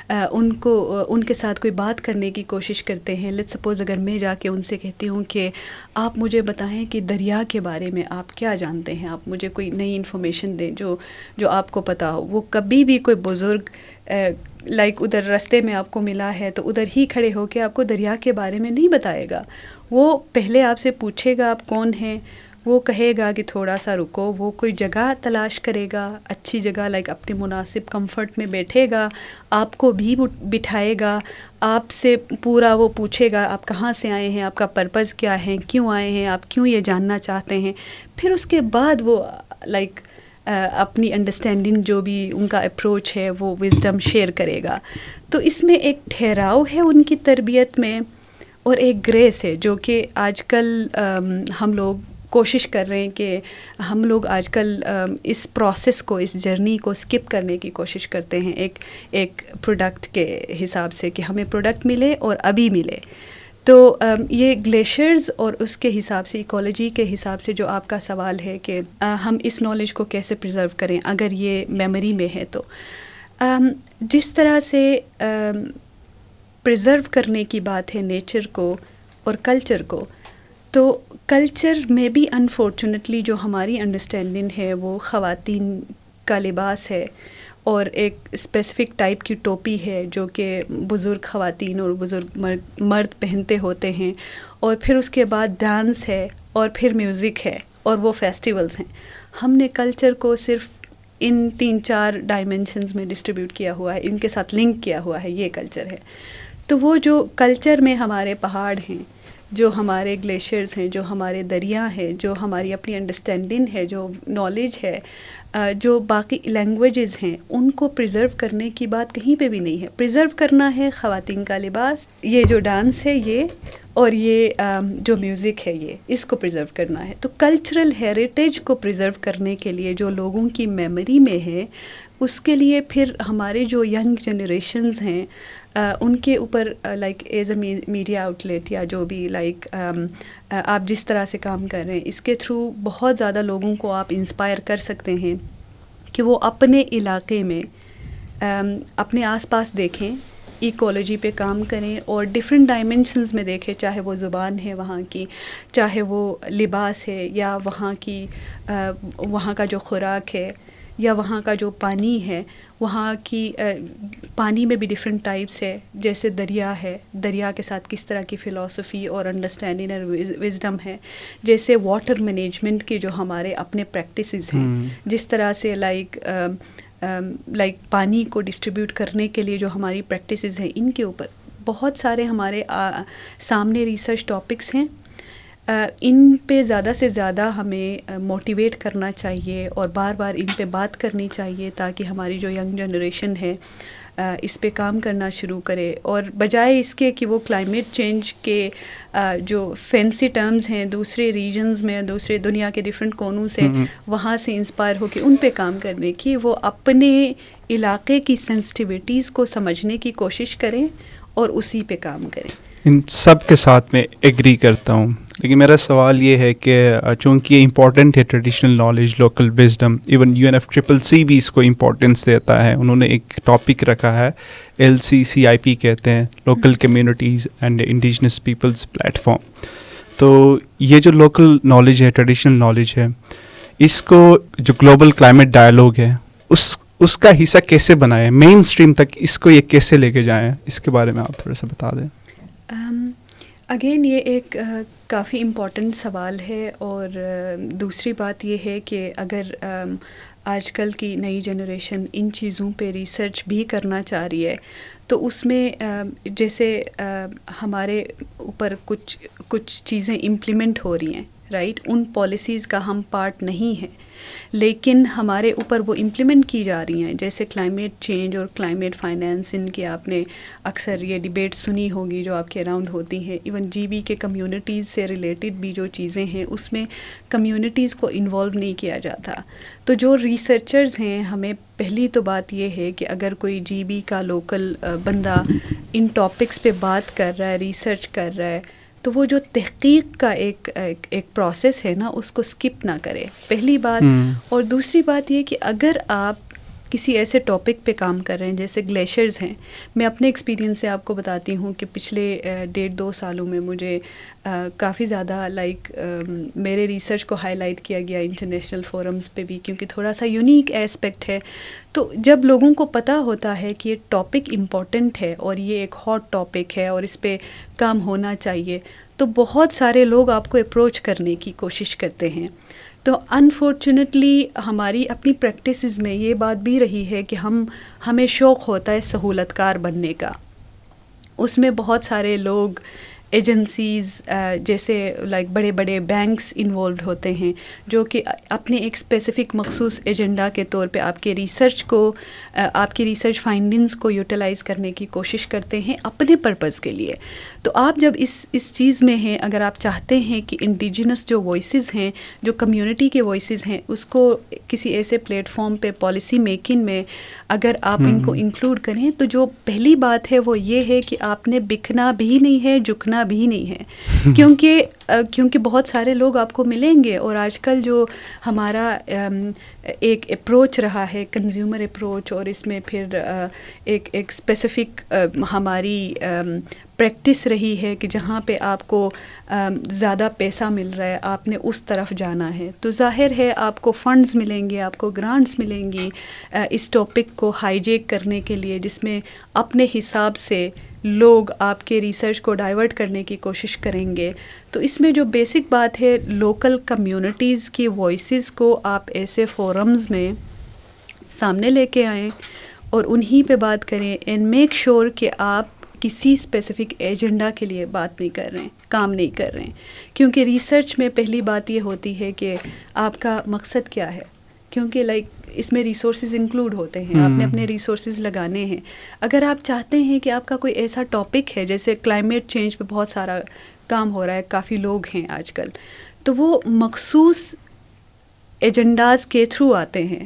ان کے ساتھ کوئی بات کرنے کی کوشش کرتے ہیں, لیٹس سپوز اگر میں جا کے ان سے کہتی ہوں کہ آپ مجھے بتائیں کہ دریا کے بارے میں آپ کیا جانتے ہیں, آپ مجھے کوئی نئی انفارمیشن دیں جو آپ کو پتہ ہو. وہ کبھی بھی کوئی بزرگ ادھر راستے میں آپ کو ملا ہے تو ادھر ہی کھڑے ہو کے آپ کو دریا کے بارے میں نہیں بتائے گا. وہ پہلے آپ سے پوچھے گا آپ کون ہیں, وہ کہے گا کہ تھوڑا سا رکو, وہ کوئی جگہ تلاش کرے گا, اچھی جگہ اپنے مناسب کمفرٹ میں بیٹھے گا, آپ کو بھی بٹھائے گا, آپ سے پورا وہ پوچھے گا آپ کہاں سے آئے ہیں, آپ کا پرپز کیا ہے, کیوں آئے ہیں, آپ کیوں یہ جاننا چاہتے ہیں. پھر اس کے بعد وہ اپنی انڈرسٹینڈنگ جو بھی ان کا اپروچ ہے وہ وزڈم شیئر کرے گا. تو اس میں ایک ٹھہراؤ ہے ان کی تربیت میں, اور ایک گریس ہے جو کہ آج کل ہم لوگ کوشش کر رہے ہیں کہ ہم لوگ آج کل اس پروسیس کو, اس جرنی کو اسکپ کرنے کی کوشش کرتے ہیں ایک پروڈکٹ کے حساب سے, کہ ہمیں پروڈکٹ ملے اور ابھی ملے. تو یہ گلیشیئرز اور اس کے حساب سے, ایکولوجی کے حساب سے جو آپ کا سوال ہے کہ ہم اس نالج کو کیسے پریزرو کریں اگر یہ میموری میں ہے, تو جس طرح سے پریزرو کرنے کی بات ہے نیچر کو اور کلچر کو, تو کلچر میں بھی انفارچونیٹلی جو ہماری انڈرسٹینڈنگ ہے وہ خواتین کا لباس ہے, اور ایک اسپیسیفک ٹائپ کی ٹوپی ہے جو کہ بزرگ خواتین اور بزرگ مرد پہنتے ہوتے ہیں, اور پھر اس کے بعد ڈانس ہے, اور پھر میوزک ہے, اور وہ فیسٹیولز ہیں. ہم نے کلچر کو صرف ان 3-4 ڈائمینشنز میں ڈسٹریبیوٹ کیا ہوا ہے, ان کے ساتھ لنک کیا ہوا ہے, یہ کلچر ہے. تو وہ جو کلچر میں ہمارے پہاڑ ہیں, جو ہمارے گلیشیئرز ہیں, جو ہمارے دریا ہیں, جو ہماری اپنی انڈرسٹینڈنگ ہے, جو نالج ہے, جو باقی لینگویجز ہیں, ان کو پریزرو کرنے کی بات کہیں پہ بھی نہیں ہے. پریزرو کرنا ہے خواتین کا لباس, یہ جو ڈانس ہے یہ, اور یہ جو میوزک ہے یہ, اس کو پریزرو کرنا ہے. تو کلچرل ہیریٹیج کو پریزرو کرنے کے لیے جو لوگوں کی میموری میں ہے, اس کے لیے پھر ہمارے جو ینگ جنریشنز ہیں ان کے اوپر as a media outlet یا جو بھی آپ جس طرح سے کام کر رہے ہیں, اس کے تھرو بہت زیادہ لوگوں کو آپ انسپائر کر سکتے ہیں کہ وہ اپنے علاقے میں اپنے آس پاس دیکھیں, ایکولوجی پہ کام کریں, اور ڈفرینٹ ڈائمینشنز میں دیکھیں, چاہے وہ زبان ہے وہاں کی, چاہے وہ لباس ہے, یا وہاں کا جو خوراک ہے, یا وہاں کا جو پانی ہے. وہاں کی پانی میں بھی ڈفرینٹ ٹائپس ہے, جیسے دریا ہے, دریا کے ساتھ کس طرح کی فلاسفی اور انڈرسٹینڈنگ اور وزڈم ہے. جیسے واٹر مینجمنٹ کے جو ہمارے اپنے پریکٹسز ہیں, جس طرح سے پانی کو ڈسٹریبیوٹ کرنے کے لیے جو ہماری پریکٹسز ہیں, ان کے اوپر بہت سارے ہمارے سامنے ریسرچ ٹاپکس ہیں. ان پہ زیادہ سے زیادہ ہمیں موٹیویٹ کرنا چاہیے اور بار بار ان پہ بات کرنی چاہیے, تاکہ ہماری جو ینگ جنریشن ہے اس پہ کام کرنا شروع کرے. اور بجائے اس کے کہ وہ کلائمیٹ چینج کے جو فینسی ٹرمز ہیں دوسرے ریجنز میں, دوسرے دنیا کے ڈفرینٹ کونوں سے, وہاں سے انسپائر ہو کے ان پہ کام کرنے کی, وہ اپنے علاقے کی سینسٹیوٹیز کو سمجھنے کی کوشش کریں اور اسی پہ کام کریں. ان سب کے ساتھ میں ایگری کرتا ہوں. لیکن میرا سوال یہ ہے کہ چونکہ یہ امپورٹنٹ ہے traditional knowledge, local wisdom, even UNFCCC بھی اس کو امپورٹنس دیتا ہے. انہوں نے ایک ٹاپک رکھا ہے LCCIP کہتے ہیں، local communities and indigenous peoples platform. تو یہ جو لوکل نالج ہے، ٹریڈیشنل نالج ہے، اس کو جو گلوبل کلائمیٹ ڈائیلاگ ہے اس کا حصہ کیسے بنائیں، مین اسٹریم تک اس کو یہ کیسے لے کے جائیں، اس کے بارے میں آپ تھوڑا سا بتا دیں. اگین یہ ایک کافی امپورٹنٹ سوال ہے. اور دوسری بات یہ ہے کہ اگر آج کل کی نئی جنریشن ان چیزوں پہ ریسرچ بھی کرنا چاہ رہی ہے تو اس میں جیسے ہمارے اوپر کچھ چیزیں امپلیمنٹ ہو رہی ہیں، رائٹ، ان پالیسیز کا ہم پارٹ نہیں ہیں، لیکن ہمارے اوپر وہ امپلیمنٹ کی جا رہی ہیں. جیسے کلائمیٹ چینج اور کلائمیٹ فائنینس، ان کی آپ نے اکثر یہ ڈیبیٹ سنی ہوگی جو آپ کے اراؤنڈ ہوتی ہیں. ایون GB کے کمیونٹیز سے ریلیٹڈ بھی جو چیزیں ہیں اس میں کمیونٹیز کو انوالو نہیں کیا جاتا. تو جو ریسرچرز ہیں، ہمیں پہلی تو بات یہ ہے کہ اگر کوئی GB کا لوکل بندہ ان ٹاپکس پہ بات کر رہا ہے، ریسرچ کر رہا ہے، تو وہ جو تحقیق کا ایک پروسیس ہے نا، اس کو سکپ نہ کرے، پہلی بات. اور دوسری بات یہ کہ اگر آپ کسی ایسے ٹاپک پہ کام کر رہے ہیں جیسے گلیشیئرز ہیں، میں اپنے ایکسپیرینس سے آپ کو بتاتی ہوں کہ پچھلے 1.5-2 سالوں میں مجھے کافی زیادہ میرے ریسرچ کو ہائی لائٹ کیا گیا انٹرنیشنل فورمز پہ بھی، کیونکہ تھوڑا سا یونیک ایسپیکٹ ہے. تو جب لوگوں کو پتہ ہوتا ہے کہ یہ ٹاپک امپورٹنٹ ہے اور یہ ایک ہاٹ ٹاپک ہے اور اس پہ کام ہونا چاہیے، تو بہت سارے لوگ آپ کو اپروچ کرنے کی کوشش کرتے ہیں. تو انفارچونیٹلی ہماری اپنی پریکٹسز میں یہ بات بھی رہی ہے کہ ہمیں شوق ہوتا ہے سہولت کار بننے کا. اس میں بہت سارے لوگ، ایجنسیز جیسے بڑے بڑے بینکس انوالوڈ ہوتے ہیں جو کہ اپنے ایک اسپیسیفک مخصوص ایجنڈا کے طور پہ آپ کی ریسرچ فائنڈنگز کو یوٹیلائز کرنے کی کوشش کرتے ہیں اپنے پرپز کے لیے. تو آپ جب اس چیز میں ہیں، اگر آپ چاہتے ہیں کہ انڈیجنس جو وائسز ہیں، جو کمیونٹی کے وائسز ہیں، اس کو کسی ایسے پلیٹ فارم پہ پالیسی میکنگ میں اگر آپ ان کو انکلوڈ کریں، تو جو پہلی بات ہے وہ یہ ہے کہ آپ نے بکنا بھی نہیں ہے، جھکنا بھی نہیں ہے. کیونکہ بہت سارے لوگ آپ کو ملیں گے. اور آج کل جو ہمارا ایک اپروچ رہا ہے، کنزیومر اپروچ، اور اس میں پھر ایک اسپیسیفک ہماری پریکٹس رہی ہے کہ جہاں پہ آپ کو زیادہ پیسہ مل رہا ہے آپ نے اس طرف جانا ہے. تو ظاہر ہے آپ کو فنڈز ملیں گے، آپ کو گرانٹس ملیں گی اس ٹاپک کو ہائی جیک کرنے کے لیے، جس میں اپنے حساب سے لوگ آپ کے ریسرچ کو ڈائیورٹ کرنے کی کوشش کریں گے. تو اس میں جو بیسک بات ہے، لوکل کمیونٹیز کی وائسز کو آپ ایسے فورمز میں سامنے لے کے آئیں اور انہی پہ بات کریں، اینڈ میک شور کہ آپ کسی اسپیسیفک ایجنڈا کے لیے بات نہیں کر رہے ہیں، کام نہیں کر رہے ہیں. کیونکہ ریسرچ میں پہلی بات یہ ہوتی ہے کہ آپ کا مقصد کیا ہے، کیونکہ اس میں ریسورسز انکلوڈ ہوتے ہیں، آپ نے اپنے ریسورسز لگانے ہیں. اگر آپ چاہتے ہیں کہ آپ کا کوئی ایسا ٹاپک ہے، جیسے کلائمیٹ چینج پہ بہت سارا کام ہو رہا ہے، کافی لوگ ہیں آج کل، تو وہ مخصوص ایجنڈاز کے تھرو آتے ہیں.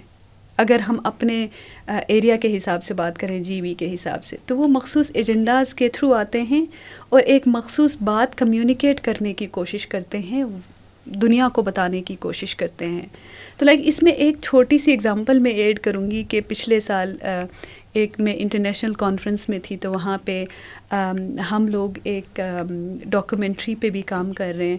اگر ہم اپنے ایریا کے حساب سے بات کریں، GB کے حساب سے، تو وہ مخصوص ایجنڈاز کے تھرو آتے ہیں اور ایک مخصوص بات کمیونیکیٹ کرنے کی کوشش کرتے ہیں، دنیا کو بتانے کی کوشش کرتے ہیں. تو اس میں ایک چھوٹی سی ایگزامپل میں ایڈ کروں گی کہ پچھلے سال ایک میں انٹرنیشنل کانفرنس میں تھی، تو وہاں پہ ہم لوگ ایک ڈاکومنٹری پہ بھی کام کر رہے ہیں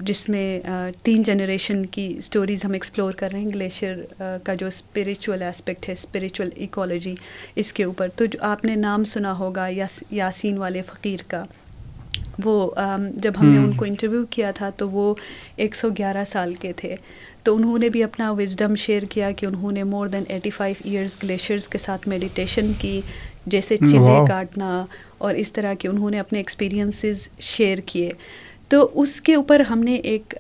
جس میں 3 جنریشن کی سٹوریز ہم ایکسپلور کر رہے ہیں، گلیشیئر کا جو اسپریچول ایسپیکٹ ہے، اسپریچول ایکولوجی، اس کے اوپر. تو جو آپ نے نام سنا ہوگا یاسین والے فقیر کا، وہ جب ہم نے ان کو انٹرویو کیا تھا تو وہ 111 سال کے تھے. تو انہوں نے بھی اپنا وزڈم شیئر کیا کہ انہوں نے more than 85 ایئرز گلیشیئرز کے ساتھ میڈیٹیشن کی، جیسے چلے کاٹنا اور اس طرح کے انہوں نے اپنے ایکسپیرینسز شیئر کیے. تو اس کے اوپر ہم نے ایک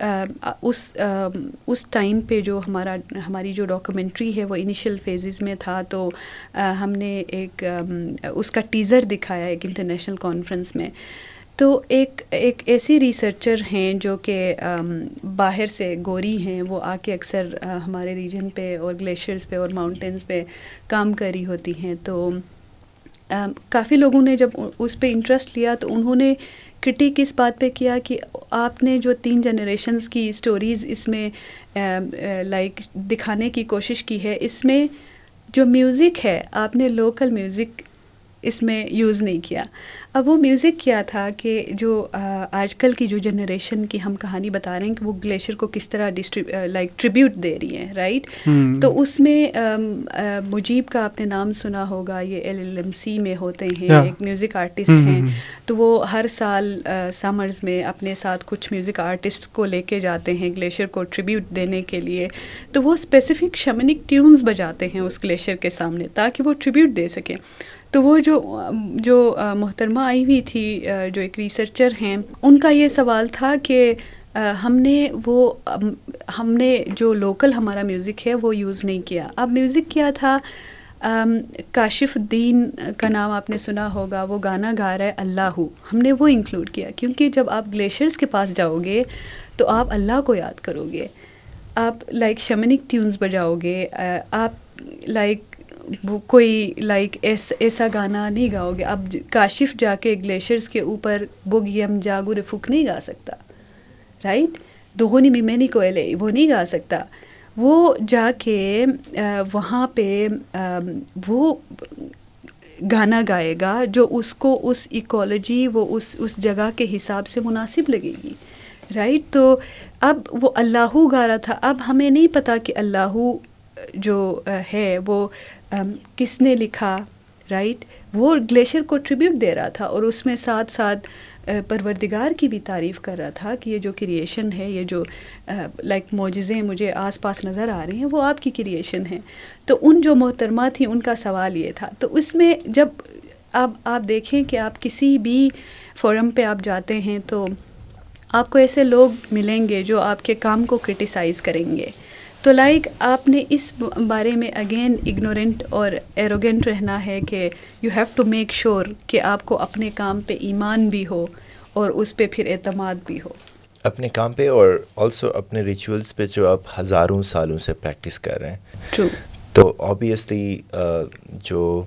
اس ٹائم پہ جو ہماری جو ڈاکومنٹری ہے وہ انیشیل فیزز میں تھا، تو ہم نے ایک اس کا ٹیزر دکھایا ایک انٹرنیشنل کانفرنس میں. تو ایک ایسی ریسرچر ہیں جو کہ باہر سے گوری ہیں، وہ آ کے اکثر ہمارے ریجن پہ اور گلیشیئرز پہ اور ماؤنٹینز پہ کام کری ہوتی ہیں. تو کافی لوگوں نے جب اس پہ انٹرسٹ لیا تو انہوں نے کرٹیک اس بات پہ کیا کہ آپ نے جو 3 جنریشنز کی اسٹوریز اس میں لائک دکھانے کی کوشش کی ہے، اس میں جو میوزک ہے آپ نے لوکل میوزک اس میں یوز نہیں کیا. اب وہ میوزک کیا تھا کہ جو آج کل کی جو جنریشن کی ہم کہانی بتا رہے ہیں کہ وہ گلیشیئر کو کس طرح لائک ٹریبیوٹ دے رہی ہیں، رائٹ. تو اس میں مجیب کا آپ نے نام سنا ہوگا، یہ LLMC میں ہوتے ہیں، ایک میوزک آرٹسٹ ہیں. تو وہ ہر سال سمرز میں اپنے ساتھ کچھ میوزک آرٹسٹ کو لے کے جاتے ہیں گلیشیئر کو ٹریبیوٹ دینے کے لیے. تو وہ اسپیسیفک شمنک ٹیونز بجاتے ہیں اس گلیشیئر کے سامنے تاکہ وہ ٹریبیوٹ دے سکیں. تو وہ جو محترمہ آئی ہوئی تھی جو ایک ریسرچر ہیں، ان کا یہ سوال تھا کہ ہم نے جو لوکل ہمارا میوزک ہے وہ یوز نہیں کیا. اب میوزک کیا تھا، کاشف الدین کا نام آپ نے سنا ہوگا، وہ گانا گا رہا ہے اللہ، ہم نے وہ انکلوڈ کیا کیونکہ جب آپ گلیشیئرز کے پاس جاؤ گے تو آپ اللہ کو یاد کرو گے، آپ لائک شمنک ٹیونز بجاؤ گے، آپ لائک وہ کوئی لائک ایسا گانا نہیں گاؤ گے. اب کاشف جا کے گلیشیئرز کے اوپر بوگیم جاگو رفوک نہیں گا سکتا، رائٹ. دوغونی میمینی کو وہ نہیں گا سکتا. وہ جا کے وہاں پہ وہ گانا گائے گا جو اس کو اس ایکولوجی، وہ اس جگہ کے حساب سے مناسب لگے گی، رائٹ. تو اب وہ اللہ گا رہا تھا. اب ہمیں نہیں پتا کہ اللہ جو ہے وہ کس نے لکھا، رائٹ. وہ گلیشیئر کو ٹریبیوٹ دے رہا تھا اور اس میں ساتھ ساتھ پروردگار کی بھی تعریف کر رہا تھا کہ یہ جو کریشن ہے، یہ جو لائک معجزے مجھے آس پاس نظر آ رہے ہیں وہ آپ کی کریشن ہیں. تو ان جو محترمہ تھیں ان کا سوال یہ تھا. تو اس میں جب آپ دیکھیں کہ آپ کسی بھی فورم پہ آپ جاتے ہیں تو آپ کو ایسے لوگ ملیں گے جو آپ کے کام کو کرٹیسائز کریں گے. تو لائک آپ نے اس بارے میں اگین اگنورنٹ اور ایروگینٹ رہنا ہے کہ you have to make sure کہ آپ کو اپنے کام پہ ایمان بھی ہو اور اس پہ پھر اعتماد بھی ہو، اپنے کام پہ اور آلسو اپنے ریچولس پہ جو آپ ہزاروں سالوں سے پریکٹس کر رہے ہیں. ٹرو. تو آبویسلی جو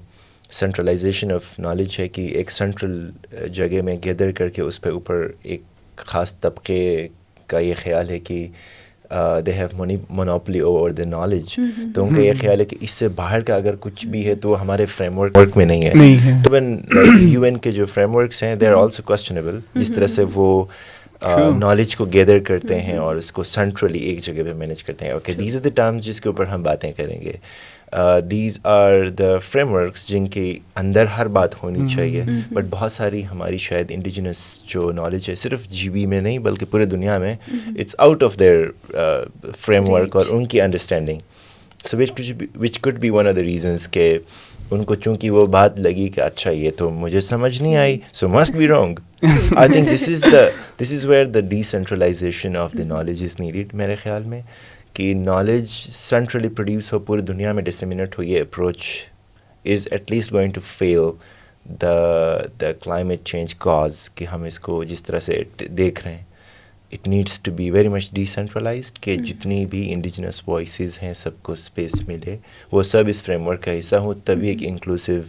سینٹرلائزیشن آف نالج ہے کہ ایک سینٹرل جگہ میں گیدر کر کے اس پہ اوپر ایک خاص طبقے کا یہ خیال ہے کہ they have monopoly over the knowledge. تو ان کا یہ خیال ہے کہ اس سے باہر کا اگر کچھ بھی ہے تو ہمارے فریم ورک میں نہیں ہے. تو UN کے جو فریم ورکس ہیں they are also questionable. جس طرح سے وہ نالج کو گیدر کرتے ہیں اور اس کو سینٹرلی ایک جگہ پہ مینیج کرتے ہیں. Okay, these are the terms جس کے اوپر ہم باتیں کریں گے. These are the frameworks جن کے اندر ہر بات ہونی چاہیے. بٹ بہت ساری ہماری شاید انڈیجنس جو نالج ہے صرف GB میں نہیں بلکہ پورے دنیا میں it's out of their framework اور ان کی understanding. So which could be one of the reasons کہ ان کو چونکہ وہ بات لگی کہ اچھا یہ تو مجھے سمجھ نہیں آئی so must be wrong. I think this is where the decentralisation of the knowledge is needed میرے خیال میں، کہ نالج سینٹرلی پروڈیوس ہو، پوری دنیا میں ڈسیمینیٹ ہو. یہ approach is at least going to fail the climate change cause کہ ہم اس کو جس طرح سے دیکھ رہے ہیں. It needs to be very much decentralised کہ جتنی بھی انڈیجنس وائسز ہیں سب کو اسپیس ملے، وہ سب اس فریم ورک کا حصہ ہوں، تبھی ایک انکلوسیو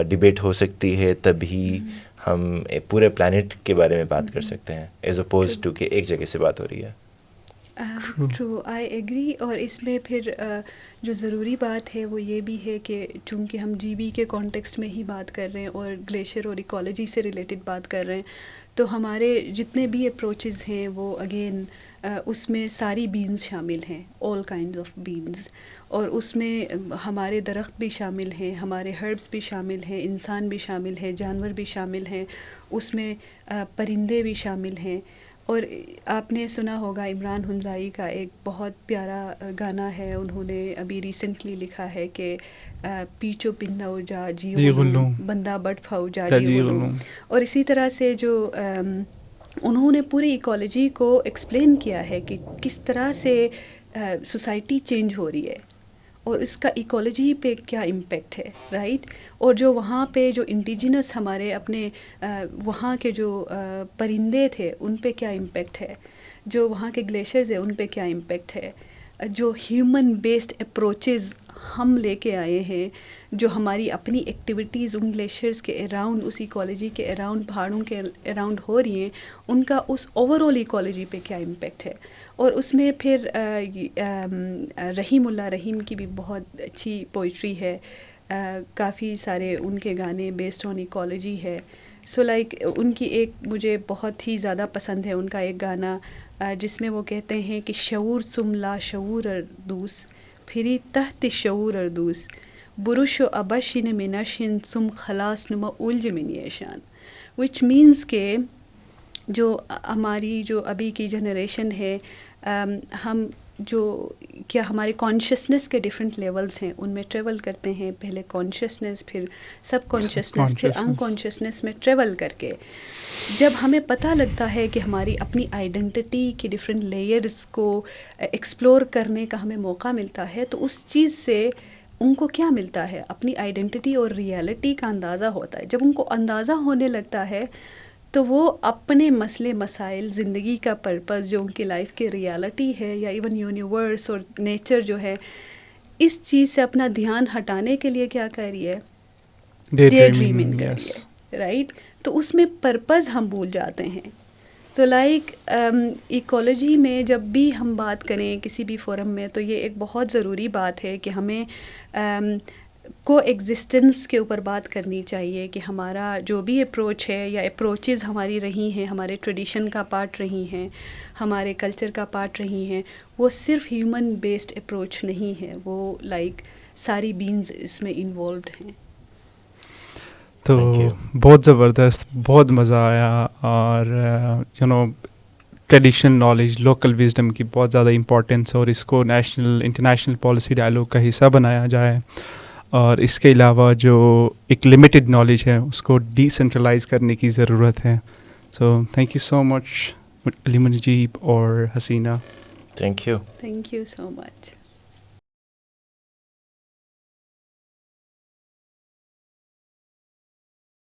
ڈبیٹ ہو سکتی ہے، تبھی ہم پورے پلانٹ کے بارے میں بات کر سکتے ہیں ایز اپوز ٹو کہ ایک جگہ سے بات ہو رہی ہے. True, I agree. اور اس میں پھر جو ضروری بات ہے وہ یہ بھی ہے کہ چونکہ ہم GB کے کانٹیکسٹ میں ہی بات کر رہے ہیں اور گلیشیئر اور ایکولوجی سے ریلیٹڈ بات کر رہے ہیں، تو ہمارے جتنے بھی اپروچز ہیں وہ اگین اس میں ساری بینز شامل ہیں، آل کائنڈز آف بینز. اور اس میں ہمارے درخت بھی شامل ہیں، ہمارے ہربس بھی شامل ہیں، انسان بھی شامل ہے، جانور بھی شامل ہیں، اس میں پرندے بھی شامل ہیں. اور آپ نے سنا ہوگا عمران ہنزائی کا ایک بہت پیارا گانا ہے، انہوں نے ابھی ریسنٹلی لکھا ہے کہ پیچو پندو جا جی غلوم بندہ بٹ پھاؤ جا جی غلوم. اور اسی طرح سے جو انہوں نے پوری ایکولوجی کو ایکسپلین کیا ہے کہ کس طرح سے سوسائٹی چینج ہو رہی ہے اور اس کا ایکولوجی پہ کیا امپیکٹ ہے، رائٹ. اور جو وہاں پہ جو انڈیجنس ہمارے اپنے وہاں کے جو پرندے تھے ان پہ کیا امپیکٹ ہے، جو وہاں کے گلیشیئرز ہیں ان پہ کیا امپیکٹ ہے، جو ہیومن بیسڈ اپروچز ہم لے کے آئے ہیں, جو ہماری اپنی ایکٹیویٹیز ان گلیشیئرس کے اراؤنڈ, اس ایکالوجی کے اراؤنڈ, پہاڑوں کے اراؤنڈ ہو رہی ہیں, ان کا اس اوور آل ایکالوجی پہ کیا امپیکٹ ہے. اور اس میں پھر رحیم اللہ رحیم کی بھی بہت اچھی پوئٹری ہے, کافی سارے ان کے گانے بیسڈ آن ایکالوجی ہے. سو لائک ان کی ایک مجھے بہت ہی زیادہ پسند ہے ان کا ایک گانا جس میں وہ کہتے ہیں کہ شعور سم لا شعور اردوس پھری تحت شعور اردوس برش و ابشن منشن سم خلاص نما الج منیشان, وچ مینس کہ جو ہماری جو ابھی کی جنریشن ہے, ہم جو کیا ہمارے کانشیسنس کے ڈفرینٹ لیولز ہیں ان میں ٹریول کرتے ہیں, پہلے کانشیسنس, پھر سب کانشیسنس, پھر انکانشیسنس میں ٹریول کر کے جب ہمیں پتہ لگتا ہے کہ ہماری اپنی آئیڈینٹی کے ڈفرینٹ لیئرز کو ایکسپلور کرنے کا ہمیں موقع ملتا ہے, تو اس چیز سے ان کو کیا ملتا ہے, اپنی آئیڈینٹی اور ریئلٹی کا اندازہ ہوتا ہے. جب ان کو اندازہ ہونے لگتا ہے تو وہ اپنے مسئلے مسائل, زندگی کا پرپس جو ان کی لائف کی ریالٹی ہے, یا ایون یونیورس اور نیچر جو ہے, اس چیز سے اپنا دھیان ہٹانے کے لیے کیا کر رہی ہے, ڈے ڈریمنگ کر رہی ہے, رائٹ. تو اس میں پرپز ہم بھول جاتے ہیں. تو لائک ایکالوجی میں جب بھی ہم بات کریں کسی بھی فورم میں, تو یہ ایک بہت ضروری بات ہے کہ ہمیں کو ایگزسٹنس کے اوپر بات کرنی چاہیے کہ ہمارا جو بھی اپروچ ہے یا اپروچز ہماری رہی ہیں, ہمارے ٹریڈیشن کا پارٹ رہی ہیں, ہمارے کلچر کا پارٹ رہی ہیں, وہ صرف ہیومن بیسڈ اپروچ نہیں ہے, وہ لائک ساری بینز اس میں انوالوڈ ہیں. تو بہت زبردست, بہت مزہ آیا. اور you know traditional knowledge, local wisdom کی بہت زیادہ امپورٹنس ہے, اور اس کو نیشنل انٹرنیشنل پالیسی ڈائلاگ کا حصہ بنایا جائے. اور اس کے علاوہ جو ایک لمیٹڈ نالج ہے اس کو ڈی سینٹرلائز کرنے کی ضرورت ہے. سو تھینک یو سو مچ علیم نجیب اور حسینہ. Thank you so much.